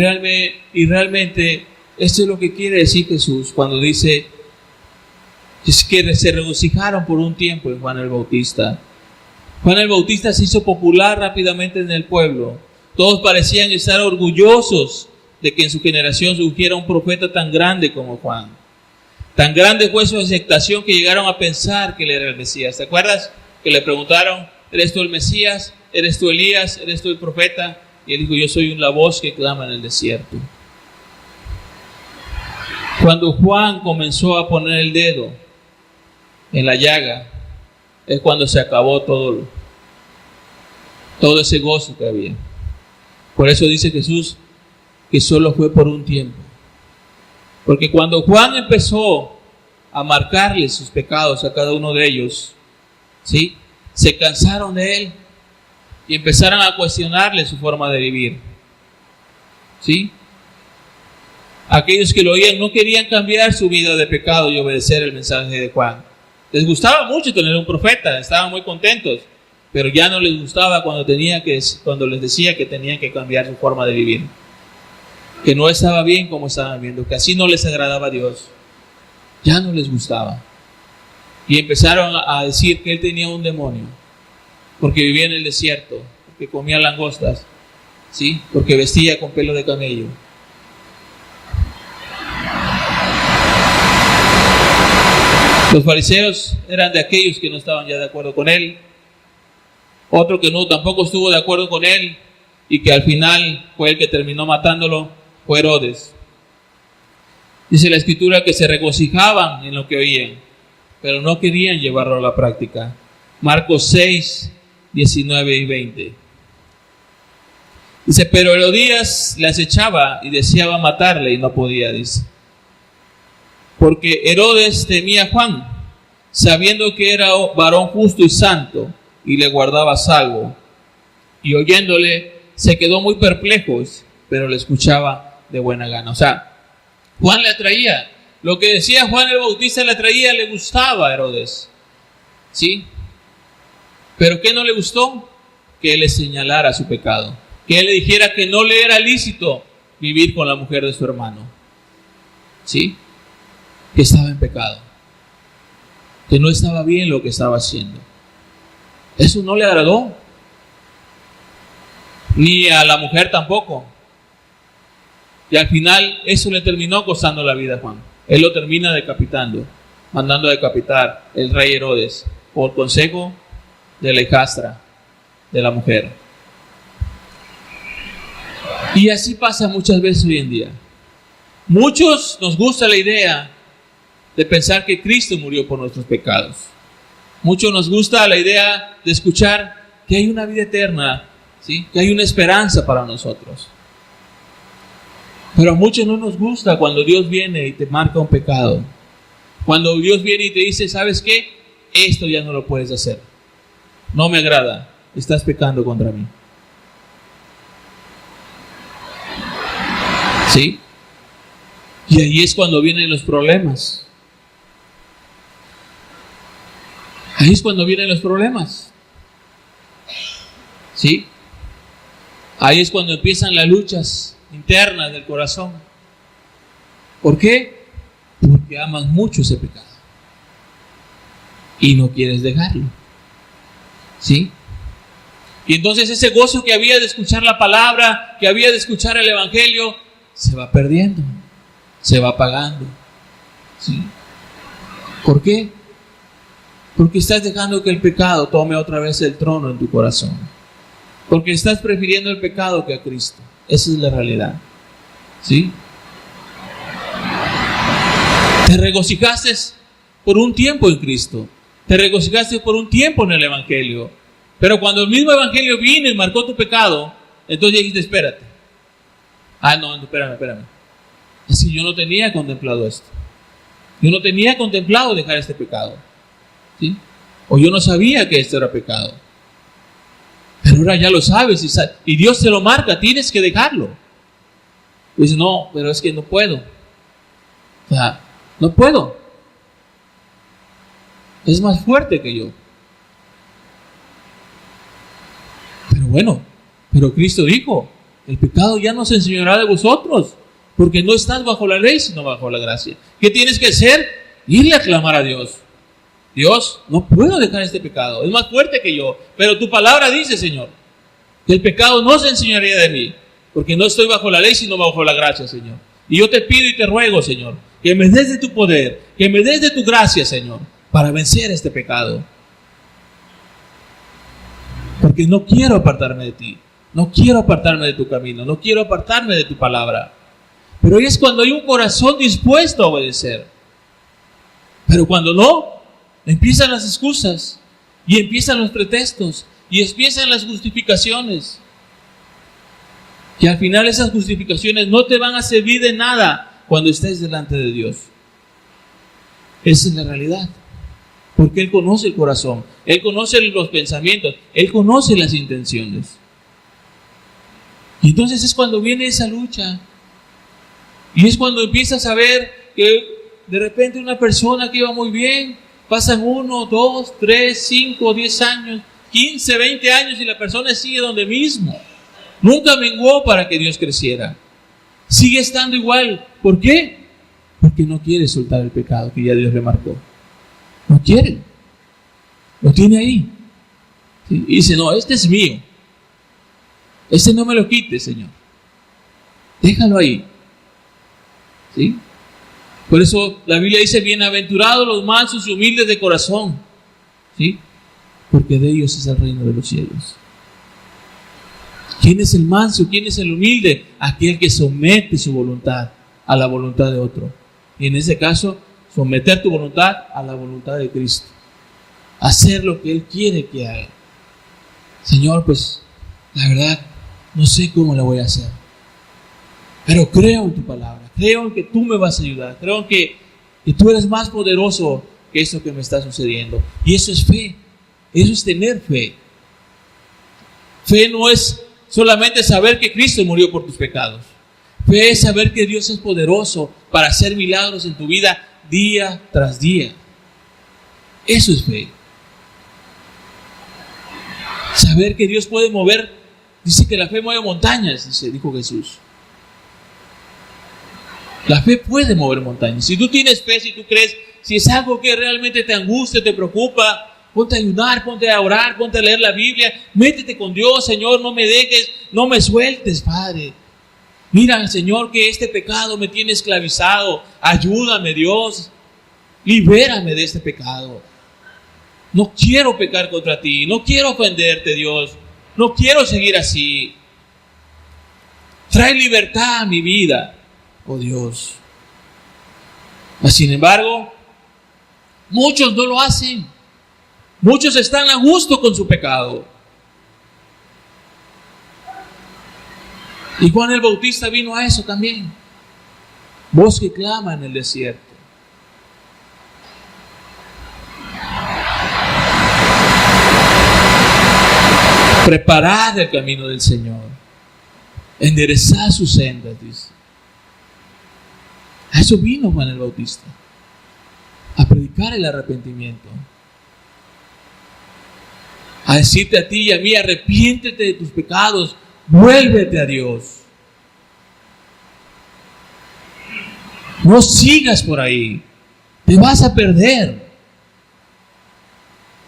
realmente esto es lo que quiere decir Jesús cuando dice que se regocijaron por un tiempo en Juan el Bautista. Juan el Bautista se hizo popular rápidamente en el pueblo. Todos parecían estar orgullosos de que en su generación surgiera un profeta tan grande como Juan. Tan grande fue su aceptación que llegaron a pensar que él era el Mesías. ¿Te acuerdas? Que le preguntaron, ¿eres tú el Mesías? ¿Eres tú Elías? ¿Eres tú el profeta? Y él dijo, yo soy la voz que clama en el desierto. Cuando Juan comenzó a poner el dedo en la llaga, es cuando se acabó todo ese gozo que había. Por eso dice Jesús que solo fue por un tiempo. Porque cuando Juan empezó a marcarle sus pecados a cada uno de ellos, ¿sí? Se cansaron de él y empezaron a cuestionarle su forma de vivir, ¿sí? Aquellos que lo oían no querían cambiar su vida de pecado y obedecer el mensaje de Juan. Les gustaba mucho tener un profeta, estaban muy contentos, pero ya no les gustaba cuando les decía que tenían que cambiar su forma de vivir, que no estaba bien como estaban viendo, que así no les agradaba a Dios. Ya no les gustaba. Y empezaron a decir que él tenía un demonio, porque vivía en el desierto, porque comía langostas, ¿sí? Porque vestía con pelo de camello. Los fariseos eran de aquellos que no estaban ya de acuerdo con él. Otro que tampoco estuvo de acuerdo con él y que al final fue el que terminó matándolo fue Herodes. Dice la Escritura que se regocijaban en lo que oían, pero no querían llevarlo a la práctica. Marcos 6, 19 y 20. Dice, pero Herodías le acechaba y deseaba matarle y no podía, dice. Porque Herodes temía a Juan, sabiendo que era varón justo y santo, y le guardaba salvo. Y oyéndole, se quedó muy perplejo, pero le escuchaba de buena gana. O sea, Juan le atraía. Lo que decía Juan el Bautista le atraía, le gustaba a Herodes, ¿sí? Pero ¿qué no le gustó? Que él le señalara su pecado. Que él le dijera que no le era lícito vivir con la mujer de su hermano, ¿sí? Que estaba en pecado, que no estaba bien lo que estaba haciendo. Eso no le agradó, ni a la mujer tampoco. Y al final eso le terminó costando la vida a Juan. Él lo termina decapitando, mandando a decapitar el rey Herodes por consejo de la hijastra de la mujer. Y así pasa muchas veces hoy en día. Muchos nos gusta la idea de pensar que Cristo murió por nuestros pecados. Muchos nos gusta la idea de escuchar que hay una vida eterna, ¿sí? Que hay una esperanza para nosotros. Pero a muchos no nos gusta cuando Dios viene y te marca un pecado. Cuando Dios viene y te dice, ¿sabes qué? Esto ya no lo puedes hacer. No me agrada. Estás pecando contra mí. ¿Sí? Y ahí es cuando vienen los problemas. Ahí es cuando vienen los problemas. ¿Sí? Ahí es cuando empiezan las luchas internas del corazón. ¿Por qué? Porque amas mucho ese pecado y no quieres dejarlo. ¿Sí? Y entonces ese gozo que había de escuchar la palabra, que había de escuchar el Evangelio, se va perdiendo, se va apagando. ¿Sí? ¿Por qué? Porque estás dejando que el pecado tome otra vez el trono en tu corazón. Porque estás prefiriendo el pecado que a Cristo. Esa es la realidad. ¿Sí? Te regocijaste por un tiempo en Cristo. Te regocijaste por un tiempo en el Evangelio. Pero cuando el mismo Evangelio vino y marcó tu pecado, entonces dijiste, espérate. No, espérame. Es que yo no tenía contemplado esto. Yo no tenía contemplado dejar este pecado. ¿Sí? O yo no sabía que esto era pecado. Pero ahora ya lo sabes y Dios te lo marca, tienes que dejarlo. Y dices, no, pero es que no puedo. O sea, no puedo. Es más fuerte que yo. Pero Cristo dijo, el pecado ya no se enseñará de vosotros, porque no estás bajo la ley, sino bajo la gracia. ¿Qué tienes que hacer? Irle a clamar a Dios. Dios, no puedo dejar este pecado, es más fuerte que yo, pero tu palabra dice, Señor, que el pecado no se enseñaría de mí, porque no estoy bajo la ley, sino bajo la gracia, Señor. Y yo te pido y te ruego, Señor, que me des de tu poder, que me des de tu gracia, Señor, para vencer este pecado. Porque no quiero apartarme de ti, no quiero apartarme de tu camino, no quiero apartarme de tu palabra. Pero es cuando hay un corazón dispuesto a obedecer. Pero cuando no, empiezan las excusas, y empiezan los pretextos, y empiezan las justificaciones. Que al final esas justificaciones no te van a servir de nada cuando estés delante de Dios. Esa es la realidad. Porque Él conoce el corazón, Él conoce los pensamientos, Él conoce las intenciones. Y entonces es cuando viene esa lucha. Y es cuando empiezas a ver que de repente una persona que iba muy bien, pasan 1, 2, 3, 5, 10 años, 15, 20 años y la persona sigue donde mismo. Nunca menguó para que Dios creciera. Sigue estando igual. ¿Por qué? Porque no quiere soltar el pecado que ya Dios le marcó. No quiere. Lo tiene ahí. ¿Sí? Y dice, no, este es mío. Este no me lo quite, Señor. Déjalo ahí. ¿Sí? Por eso la Biblia dice, bienaventurados los mansos y humildes de corazón. ¿Sí? Porque de ellos es el reino de los cielos. ¿Quién es el manso? ¿Quién es el humilde? Aquel que somete su voluntad a la voluntad de otro. Y en ese caso, someter tu voluntad a la voluntad de Cristo. Hacer lo que Él quiere que haga. Señor, pues, la verdad, no sé cómo lo voy a hacer. Pero creo en tu palabra. Creo en que tú me vas a ayudar. Creo en que tú eres más poderoso que esto que me está sucediendo. Y eso es fe. Eso es tener fe. Fe no es solamente saber que Cristo murió por tus pecados. Fe es saber que Dios es poderoso para hacer milagros en tu vida día tras día. Eso es fe. Saber que Dios puede mover, dice que la fe mueve montañas, dijo Jesús. La fe puede mover montañas. Si tú tienes fe, si tú crees, si es algo que realmente te angustia, te preocupa, ponte a ayunar, ponte a orar, ponte a leer la Biblia, métete con Dios, Señor, no me dejes, no me sueltes, Padre. Mira, Señor, que este pecado me tiene esclavizado. Ayúdame, Dios. Libérame de este pecado. No quiero pecar contra ti. No quiero ofenderte, Dios. No quiero seguir así. Trae libertad a mi vida, oh Dios. Mas, sin embargo, muchos no lo hacen. Muchos están a gusto con su pecado. Y Juan el Bautista vino a eso también. Voz que clama en el desierto. Preparad el camino del Señor. Enderezad sus sendas, dice. A eso vino Juan el Bautista. A predicar el arrepentimiento. A decirte a ti y a mí, arrepiéntete de tus pecados. Vuélvete a Dios. No sigas por ahí. Te vas a perder.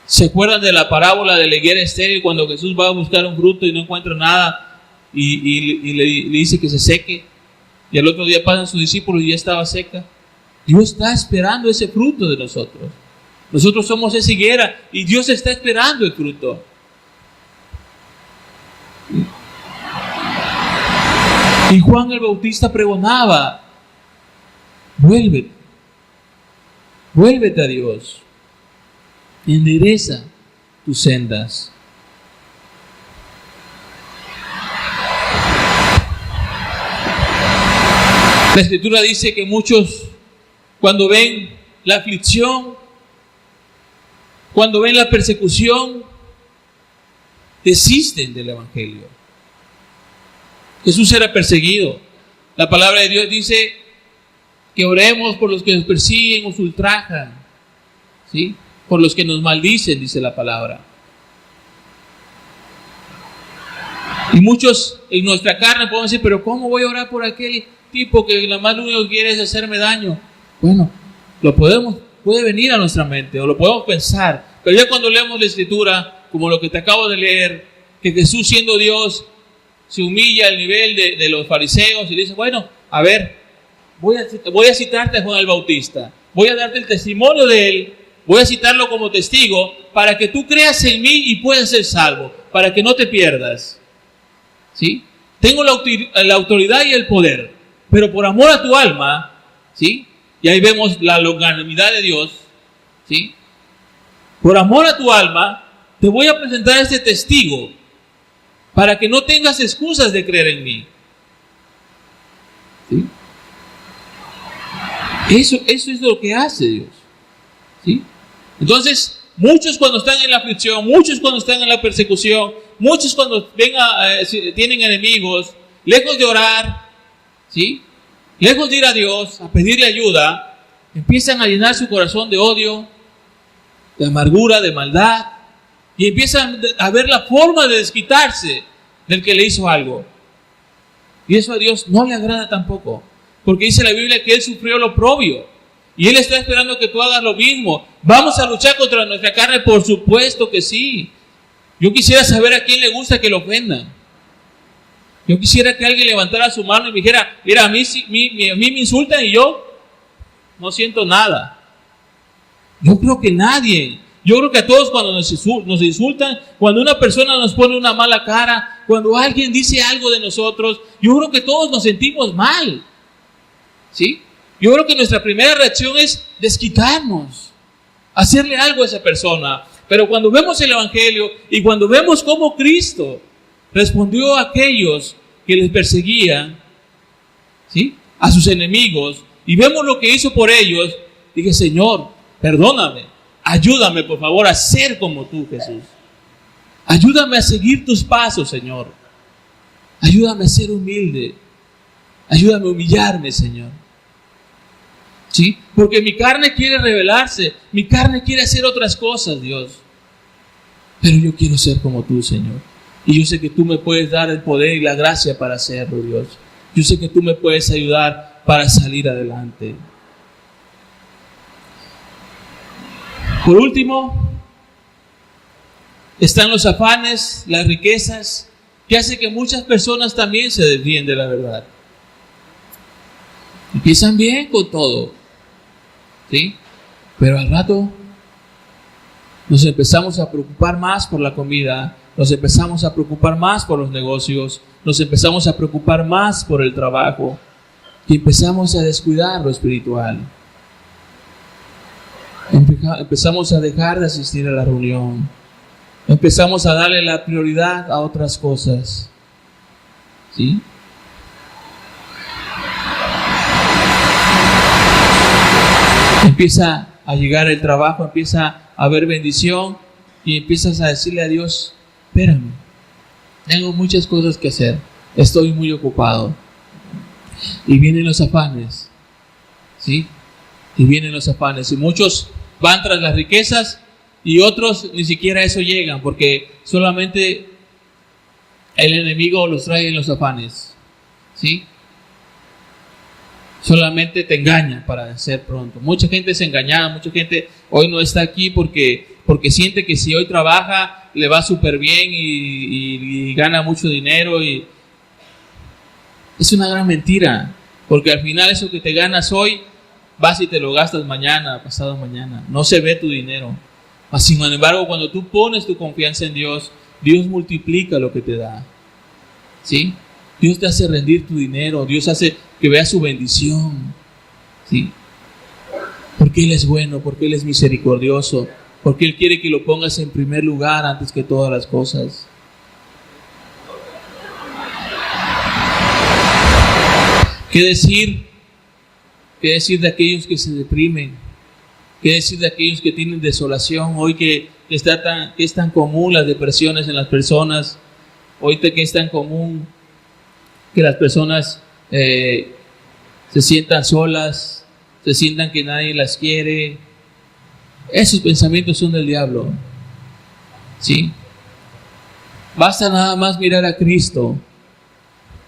¿Se acuerdan de la parábola de la higuera estéril cuando Jesús va a buscar un fruto y no encuentra nada y le dice que se seque? y al otro día pasan sus discípulos y ya estaba seca. Dios está esperando ese fruto de nosotros. Nosotros somos esa higuera y Dios está esperando el fruto. Y Juan el Bautista pregonaba: vuélvete, vuélvete a Dios, endereza tus sendas. La Escritura dice que muchos, cuando ven la aflicción, cuando ven la persecución, desisten del Evangelio. Jesús era perseguido. La palabra de Dios dice que oremos por los que nos persiguen, nos ultrajan, ¿sí? Por los que nos maldicen, dice la palabra. Y muchos en nuestra carne podemos decir: pero ¿cómo voy a orar por aquel tipo que nada más lo único que quiere es hacerme daño? Bueno, puede venir a nuestra mente o lo podemos pensar, pero ya cuando leemos la Escritura, como lo que te acabo de leer, que Jesús, siendo Dios, se humilla al nivel de los fariseos y dice: bueno, a ver, voy a citarte a Juan el Bautista, voy a darte el testimonio de él, voy a citarlo como testigo para que tú creas en mí y puedas ser salvo, para que no te pierdas, ¿sí? Tengo la autoridad y el poder, pero por amor a tu alma, ¿sí? Y ahí vemos la longanimidad de Dios, ¿sí? Por amor a tu alma, te voy a presentar a este testigo para que no tengas excusas de creer en mí, ¿sí? Eso es lo que hace Dios, ¿sí? Entonces, muchos cuando están en la aflicción, muchos cuando están en la persecución, muchos cuando tienen enemigos, lejos de orar, ¿sí? Lejos de ir a Dios a pedirle ayuda, empiezan a llenar su corazón de odio, de amargura, de maldad, y empiezan a ver la forma de desquitarse del que le hizo algo. Y eso a Dios no le agrada tampoco, porque dice la Biblia que Él sufrió lo oprobio, y Él está esperando que tú hagas lo mismo. ¿Vamos a luchar contra nuestra carne? Por supuesto que sí. Yo quisiera saber a quién le gusta que lo ofendan. Yo quisiera que alguien levantara su mano y me dijera: mira, a mí me insultan y yo no siento nada. Yo creo que nadie. Yo creo que a todos cuando nos insultan, cuando una persona nos pone una mala cara, cuando alguien dice algo de nosotros, yo creo que todos nos sentimos mal, ¿sí? Yo creo que nuestra primera reacción es desquitarnos, hacerle algo a esa persona. Pero cuando vemos el Evangelio y cuando vemos cómo Cristo respondió a aquellos que les perseguían, ¿sí?, a sus enemigos, y vemos lo que hizo por ellos, dije: Señor, perdóname, ayúdame por favor a ser como tú, Jesús. Ayúdame a seguir tus pasos, Señor. Ayúdame a ser humilde. Ayúdame a humillarme, Señor. ¿Sí? Porque mi carne quiere rebelarse, mi carne quiere hacer otras cosas, Dios. Pero yo quiero ser como tú, Señor. Y yo sé que tú me puedes dar el poder y la gracia para hacerlo, Dios. Yo sé que tú me puedes ayudar para salir adelante. Por último, están los afanes, las riquezas, que hace que muchas personas también se desvíen de la verdad. Empiezan bien con todo, ¿sí? Pero al rato nos empezamos a preocupar más por la comida, nos empezamos a preocupar más por los negocios, nos empezamos a preocupar más por el trabajo, y empezamos a descuidar lo espiritual. Empezamos a dejar de asistir a la reunión. Empezamos a darle la prioridad a otras cosas, ¿sí? Empieza a llegar el trabajo, empieza a haber bendición y empiezas a decirle a Dios: espérame, tengo muchas cosas que hacer, estoy muy ocupado. Y vienen los afanes, ¿sí? Y vienen los afanes, y muchos van tras las riquezas y otros ni siquiera a eso llegan, porque solamente el enemigo los trae en los afanes, ¿sí? Solamente te engaña para hacer pronto. Mucha gente es engañada, mucha gente hoy no está aquí porque siente que si hoy trabaja le va súper bien y gana mucho dinero, y es una gran mentira. Porque al final eso que te ganas hoy, vas y te lo gastas mañana, pasado mañana. No se ve tu dinero. Mas, sin embargo, cuando tú pones tu confianza en Dios, Dios multiplica lo que te da. ¿Sí? Dios te hace rendir tu dinero. Dios hace que veas su bendición. ¿Sí? Porque Él es bueno, porque Él es misericordioso, porque Él quiere que lo pongas en primer lugar antes que todas las cosas. ¿Qué decir? ¿Qué decir de aquellos que se deprimen? ¿Qué decir de aquellos que tienen desolación? Hoy que es tan común las depresiones en las personas. Hoy que es tan común que las personas se sientan solas, se sientan que nadie las quiere. Esos pensamientos son del diablo. ¿Sí? Basta nada más mirar a Cristo,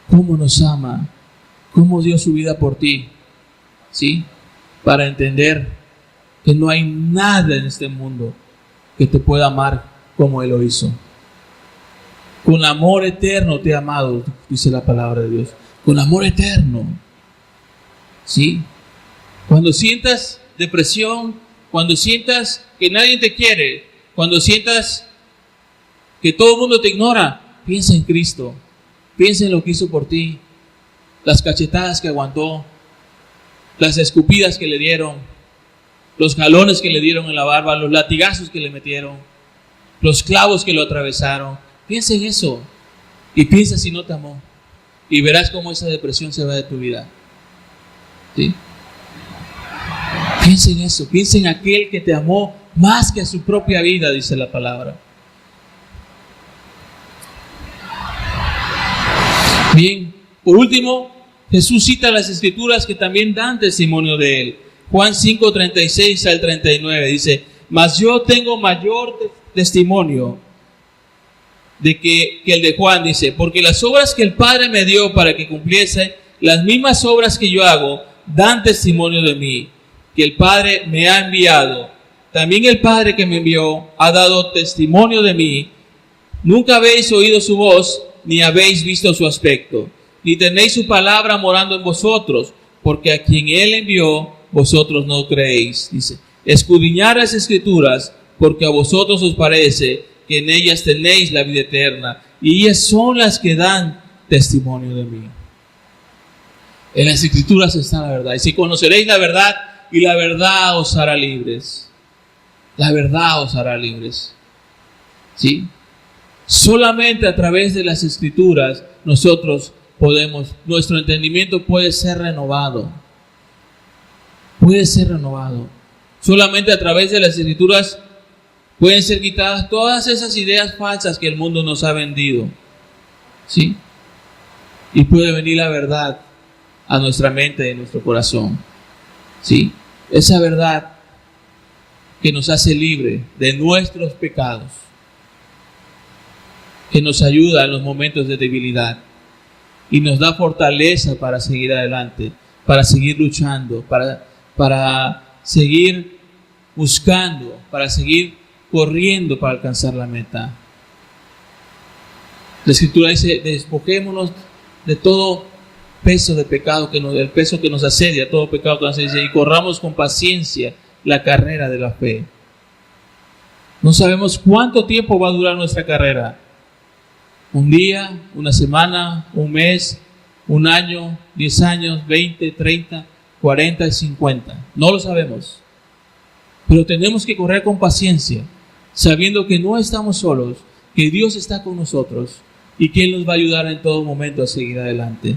cómo nos ama, cómo dio su vida por ti, ¿sí? Para entender que no hay nada en este mundo que te pueda amar como Él lo hizo. Con amor eterno te he amado, dice la palabra de Dios. Con amor eterno. ¿Sí? Cuando sientas depresión, cuando sientas que nadie te quiere, cuando sientas que todo el mundo te ignora, piensa en Cristo. Piensa en lo que hizo por ti. Las cachetadas que aguantó, las escupidas que le dieron, los jalones que le dieron en la barba, los latigazos que le metieron, los clavos que lo atravesaron. Piensa en eso y piensa si no te amó y verás cómo esa depresión se va de tu vida. ¿Sí? Piensa en eso, piensa en aquel que te amó más que a su propia vida, dice la palabra. Bien, por último, Jesús cita las Escrituras que también dan testimonio de Él. Juan 5, 36 al 39 dice: mas yo tengo mayor testimonio de que el de Juan, dice, porque las obras que el Padre me dio para que cumpliese, las mismas obras que yo hago, dan testimonio de mí, que el Padre me ha enviado. También el Padre que me envió ha dado testimonio de mí. Nunca habéis oído su voz, ni habéis visto su aspecto, ni tenéis su palabra morando en vosotros, porque a quien Él envió, vosotros no creéis. Dice: escudriñad las Escrituras, porque a vosotros os parece que en ellas tenéis la vida eterna, y ellas son las que dan testimonio de mí. En las Escrituras está la verdad. Y si conoceréis la verdad, y la verdad os hará libres. La verdad os hará libres. ¿Sí? Solamente a través de las Escrituras nosotros nuestro entendimiento puede ser renovado. Puede ser renovado. Solamente a través de las Escrituras pueden ser quitadas todas esas ideas falsas que el mundo nos ha vendido. ¿Sí? Y puede venir la verdad a nuestra mente y a nuestro corazón. ¿Sí? Esa verdad que nos hace libre de nuestros pecados, que nos ayuda en los momentos de debilidad y nos da fortaleza para seguir adelante, para seguir luchando, para seguir buscando, para seguir corriendo para alcanzar la meta. La Escritura dice: despojémonos de todo peso de pecado, del peso que nos asedia, todo pecado que nos asedia, y corramos con paciencia la carrera de la fe. No sabemos cuánto tiempo va a durar nuestra carrera. Un día, una semana, un mes, un año, 10 años, 20, 30, 40 y 50. No lo sabemos. Pero tenemos que correr con paciencia, sabiendo que no estamos solos, que Dios está con nosotros y que Él nos va a ayudar en todo momento a seguir adelante.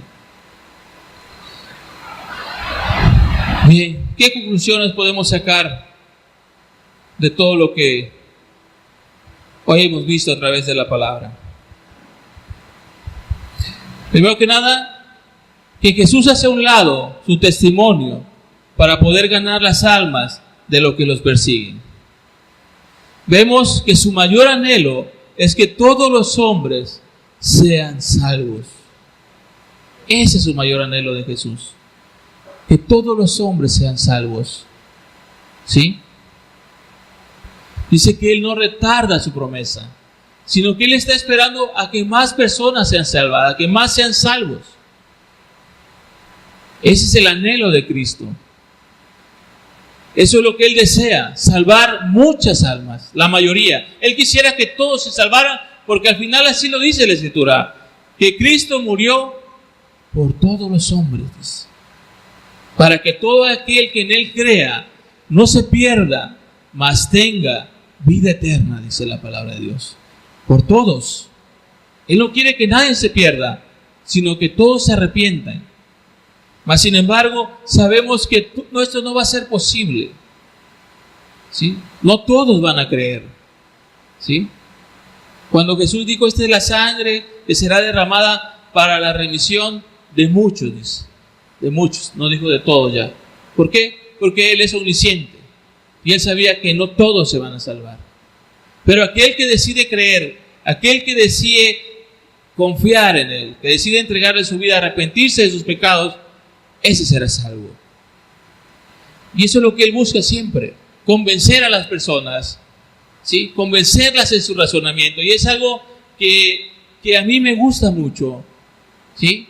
Bien, ¿qué conclusiones podemos sacar de todo lo que hoy hemos visto a través de la palabra? Primero que nada, que Jesús hace a un lado su testimonio para poder ganar las almas de los que los persiguen. Vemos que su mayor anhelo es que todos los hombres sean salvos. Ese es su mayor anhelo de Jesús. Que todos los hombres sean salvos. ¿Sí? Dice que Él no retarda su promesa, sino que Él está esperando a que más personas sean salvadas, a que más sean salvos. Ese es el anhelo de Cristo. Eso es lo que Él desea, salvar muchas almas, la mayoría. Él quisiera que todos se salvaran, porque al final así lo dice la Escritura, que Cristo murió por todos los hombres, dice, para que todo aquel que en Él crea no se pierda, mas tenga vida eterna, dice la palabra de Dios. Por todos. Él no quiere que nadie se pierda, sino que todos se arrepientan. Mas sin embargo, sabemos que esto no va a ser posible, ¿sí? No todos van a creer, ¿sí? Cuando Jesús dijo, esta es la sangre que será derramada para la remisión de muchos, dice. De muchos, no dijo de todos ya. ¿Por qué? Porque Él es omnisciente y Él sabía que no todos se van a salvar. Pero aquel que decide creer, aquel que decide confiar en Él, que decide entregarle su vida, arrepentirse de sus pecados, ese será salvo. Y eso es lo que Él busca siempre, convencer a las personas, ¿sí? Convencerlas en su razonamiento. Y es algo que a mí me gusta mucho, ¿sí?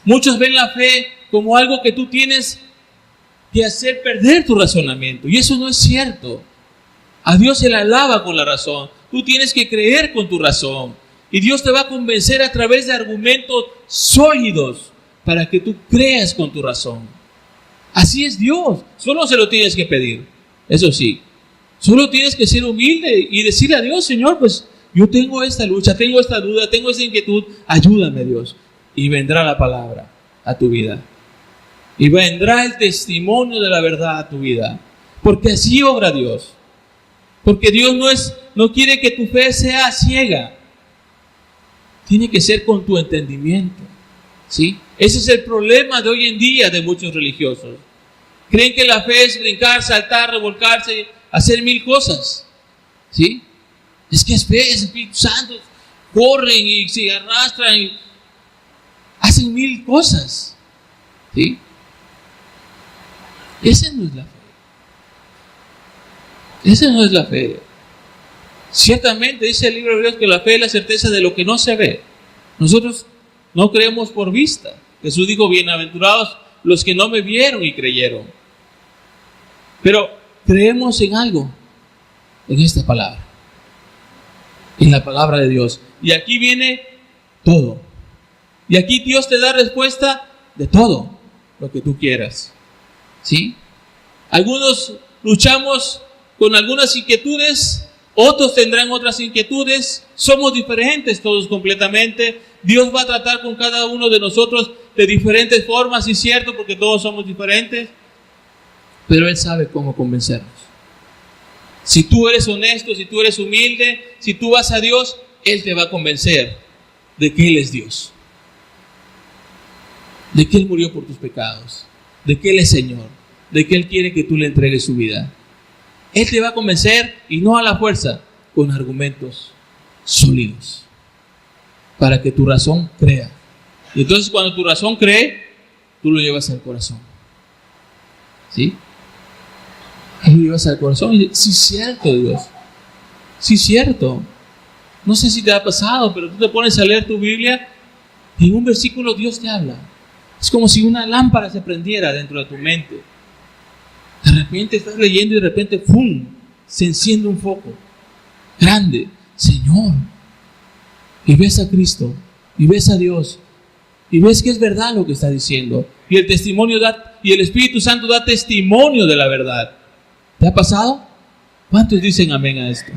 Muchos ven la fe como algo que tú tienes que hacer perder tu razonamiento, y eso no es cierto. A Dios se le alaba con la razón. Tú tienes que creer con tu razón, y Dios te va a convencer a través de argumentos sólidos, para que tú creas con tu razón. Así es Dios. Solo se lo tienes que pedir. Eso sí, solo tienes que ser humilde y decirle a Dios, Señor, pues yo tengo esta lucha, tengo esta duda, tengo esta inquietud, ayúdame, Dios. Y vendrá la palabra a tu vida. Y vendrá el testimonio de la verdad a tu vida. Porque así obra Dios. Porque Dios no quiere que tu fe sea ciega. Tiene que ser con tu entendimiento, ¿sí? Ese es el problema de hoy en día de muchos religiosos. Creen que la fe es brincar, saltar, revolcarse, hacer mil cosas, ¿sí? Es que es fe, es Espíritu Santo. Corren y se arrastran y hacen mil cosas, ¿sí? Esa no es la fe. Esa no es la fe. Ciertamente dice el libro de Dios que la fe es la certeza de lo que no se ve. Nosotros no creemos por vista. Jesús dijo, bienaventurados los que no me vieron y creyeron. Pero creemos en algo, en esta palabra, en la palabra de Dios. Y aquí viene todo. Y aquí Dios te da respuesta de todo lo que tú quieras, ¿sí? Algunos luchamos con algunas inquietudes, otros tendrán otras inquietudes. Somos diferentes todos completamente. Dios va a tratar con cada uno de nosotros de diferentes formas, y cierto, porque todos somos diferentes. Pero Él sabe cómo convencernos. Si tú eres honesto, si tú eres humilde, si tú vas a Dios, Él te va a convencer de que Él es Dios. De que Él murió por tus pecados. De que Él es Señor. De que Él quiere que tú le entregues su vida. Él te va a convencer, y no a la fuerza, con argumentos sólidos, para que tu razón crea. Y entonces cuando tu razón cree, tú lo llevas al corazón, ¿sí? Lo llevas al corazón y dices, sí, cierto, Dios, sí, cierto. No sé si te ha pasado, pero tú te pones a leer tu Biblia y en un versículo Dios te habla. Es como si una lámpara se prendiera dentro de tu mente. De repente estás leyendo y de repente ¡pum!, se enciende un foco grande. Señor, y ves a Cristo, y ves a Dios, y ves que es verdad lo que está diciendo, y el testimonio y el Espíritu Santo da testimonio de la verdad. ¿Te ha pasado? ¿Cuántos dicen amén a esto?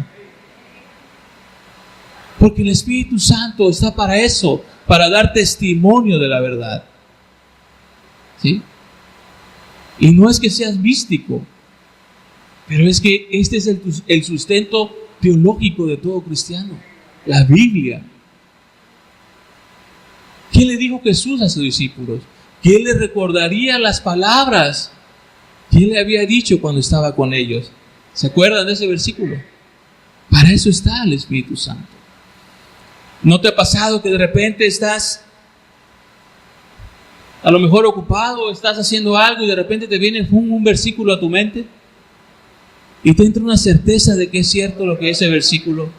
Porque el Espíritu Santo está para eso, para dar testimonio de la verdad, ¿sí? Y no es que seas místico, pero es que este es el sustento teológico de todo cristiano, la Biblia. ¿Qué le dijo Jesús a sus discípulos? Que Él les recordaría las palabras que Él le había dicho cuando estaba con ellos. ¿Se acuerdan de ese versículo? Para eso está el Espíritu Santo. ¿No te ha pasado que de repente estás a lo mejor ocupado, estás haciendo algo y de repente te viene un versículo a tu mente y te entra una certeza de que es cierto lo que es ese versículo?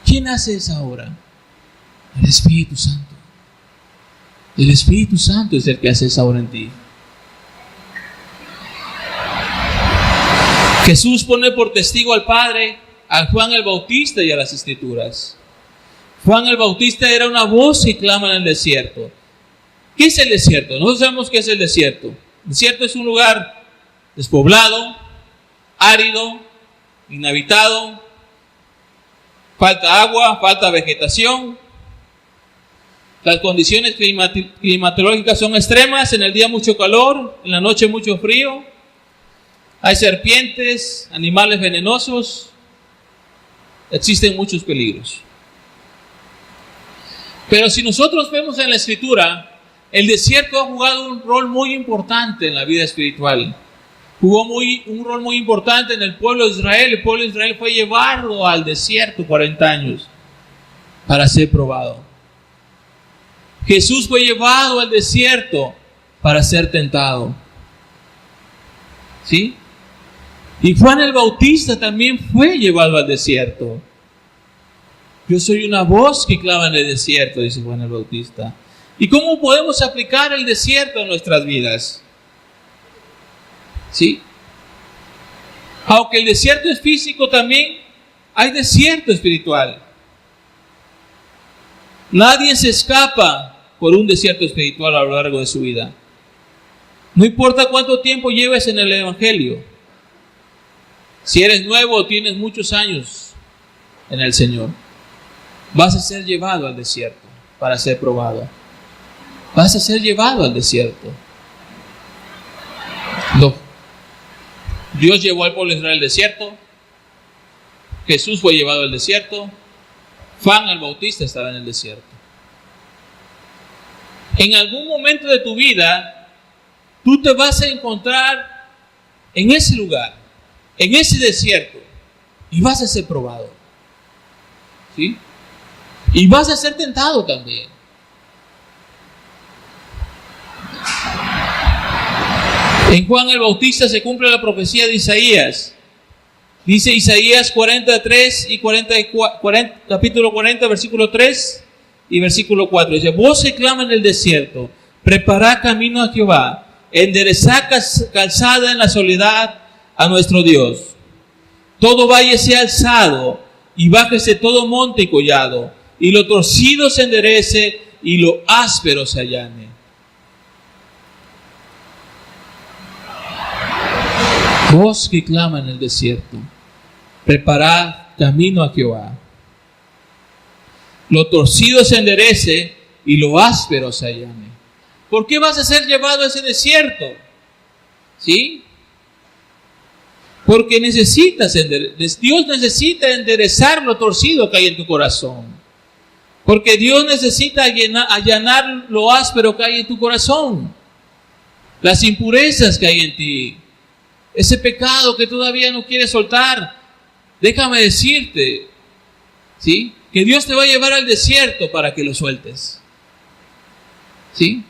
¿Quién hace esa obra? El Espíritu Santo. El Espíritu Santo es el que hace esa obra en ti. Jesús pone por testigo al Padre, a Juan el Bautista y a las Escrituras. Juan el Bautista era una voz que clama en el desierto. ¿Qué es el desierto? Nosotros sabemos qué es el desierto. El desierto es un lugar despoblado, árido, inhabitado, falta agua, falta vegetación. Las condiciones climatológicas son extremas, en el día mucho calor, en la noche mucho frío. Hay serpientes, animales venenosos, existen muchos peligros. Pero si nosotros vemos en la Escritura, el desierto ha jugado un rol muy importante en la vida espiritual. Jugó un rol muy importante en el pueblo de Israel. El pueblo de Israel fue llevado al desierto 40 años para ser probado. Jesús fue llevado al desierto para ser tentado. ¿Sí? Y Juan el Bautista también fue llevado al desierto. Yo soy una voz que clama en el desierto, dice Juan el Bautista. ¿Y cómo podemos aplicar el desierto en nuestras vidas? ¿Sí? Aunque el desierto es físico, también hay desierto espiritual. Nadie se escapa por un desierto espiritual a lo largo de su vida. No importa cuánto tiempo lleves en el Evangelio. Si eres nuevo o tienes muchos años en el Señor, vas a ser llevado al desierto para ser probado. Vas a ser llevado al desierto. No. Dios llevó al pueblo de Israel al desierto. Jesús fue llevado al desierto. Juan el Bautista estaba en el desierto. En algún momento de tu vida, tú te vas a encontrar en ese lugar, en ese desierto, y vas a ser probado. ¿Sí? Y vas a ser tentado también. En Juan el Bautista se cumple la profecía de Isaías. Dice Isaías 43 y 40, capítulo 40, versículo 3 y versículo 4. Dice: voz que clama en el desierto, preparad camino a Jehová, enderezad calzada en la soledad a nuestro Dios. Todo valle sea alzado, y bájese todo monte y collado, y lo torcido se enderece, y lo áspero se allane. Voz que clama en el desierto, preparad camino a Jehová. Lo torcido se enderece y lo áspero se allane. ¿Por qué vas a ser llevado a ese desierto? ¿Sí? Porque Dios necesita enderezar lo torcido que hay en tu corazón. Porque Dios necesita allanar lo áspero que hay en tu corazón. Las impurezas que hay en ti. Ese pecado que todavía no quieres soltar. Déjame decirte, ¿sí?, que Dios te va a llevar al desierto para que lo sueltes. ¿Sí?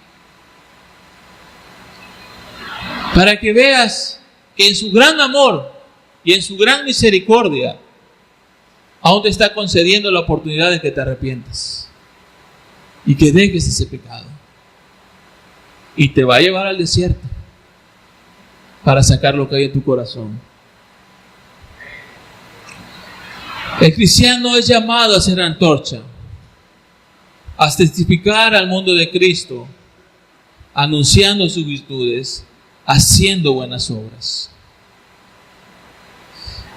Para que veas que en su gran amor y en su gran misericordia aún te está concediendo la oportunidad de que te arrepientas y que dejes ese pecado. Y te va a llevar al desierto para sacar lo que hay en tu corazón. El cristiano es llamado a ser antorcha, a testificar al mundo de Cristo, anunciando sus virtudes, haciendo buenas obras.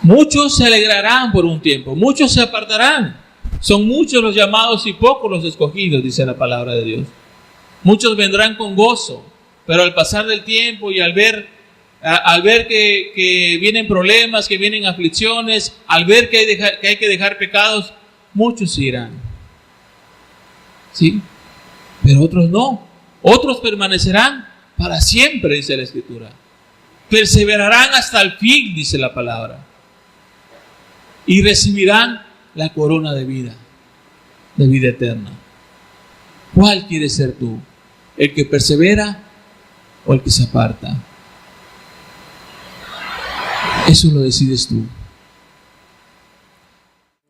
Muchos se alegrarán por un tiempo, muchos se apartarán. Son muchos los llamados y pocos los escogidos, dice la palabra de Dios. Muchos vendrán con gozo, pero al pasar del tiempo y al ver que vienen problemas, que vienen aflicciones, al ver que hay que dejar pecados, muchos se irán. ¿Sí? Pero otros no. Otros permanecerán para siempre, dice la Escritura. Perseverarán hasta el fin, dice la palabra. Y recibirán la corona de vida eterna. ¿Cuál quieres ser tú? ¿El que persevera o el que se aparta? Eso lo decides tú.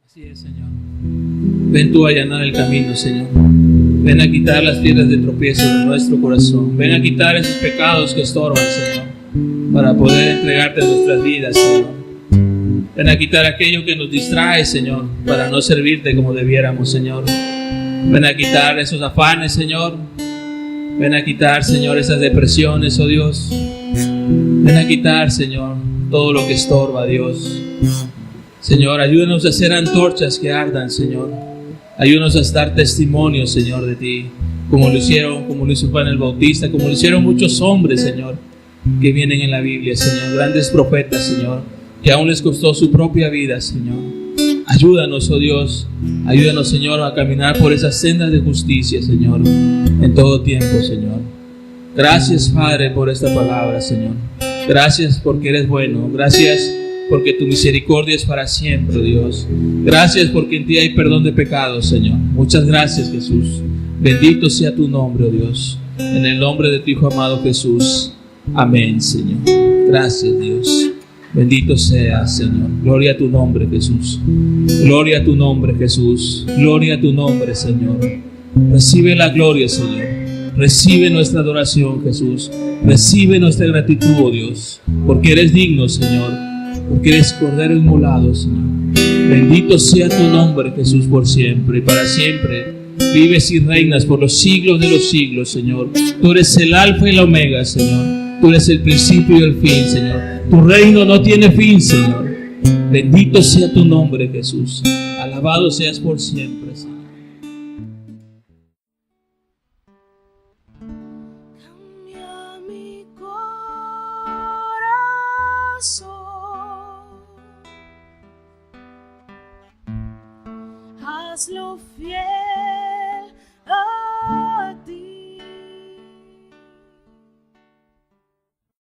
Así es, Señor. Ven tú a allanar el camino, Señor. Ven a quitar las piedras de tropiezo de nuestro corazón. Ven a quitar esos pecados que estorban, Señor, para poder entregarte nuestras vidas, Señor. Ven a quitar aquello que nos distrae, Señor, para no servirte como debiéramos, Señor. Ven a quitar esos afanes, Señor. Ven a quitar, Señor, esas depresiones, oh Dios. Ven a quitar, Señor, todo lo que estorba, Dios. Señor, ayúdanos a ser antorchas que ardan, Señor. Ayúdanos a dar testimonio, Señor, de ti, como lo hizo Juan el Bautista, como lo hicieron muchos hombres, Señor, que vienen en la Biblia, Señor, grandes profetas, Señor, que aún les costó su propia vida, Señor. Ayúdanos, oh Dios, ayúdanos, Señor, a caminar por esas sendas de justicia, Señor, en todo tiempo, Señor. Gracias, Padre, por esta palabra, Señor. Gracias porque eres bueno. Gracias porque tu misericordia es para siempre, Dios. Gracias porque en ti hay perdón de pecados, Señor. Muchas gracias, Jesús. Bendito sea tu nombre, oh Dios. En el nombre de tu Hijo amado Jesús. Amén, Señor. Gracias, Dios. Bendito seas, Señor. Gloria a tu nombre, Jesús. Gloria a tu nombre, Jesús. Gloria a tu nombre, Señor. Recibe la gloria, Señor. Recibe nuestra adoración, Jesús. Recibe nuestra gratitud, oh Dios. Porque eres digno, Señor. Porque eres Cordero inmolado, Señor. Bendito sea tu nombre, Jesús, por siempre y para siempre. Vives y reinas por los siglos de los siglos, Señor. Tú eres el alfa y la omega, Señor. Tú eres el principio y el fin, Señor. Tu reino no tiene fin, Señor. Bendito sea tu nombre, Jesús. Alabado seas por siempre, Señor. Cambia mi corazón. Hazlo fiel.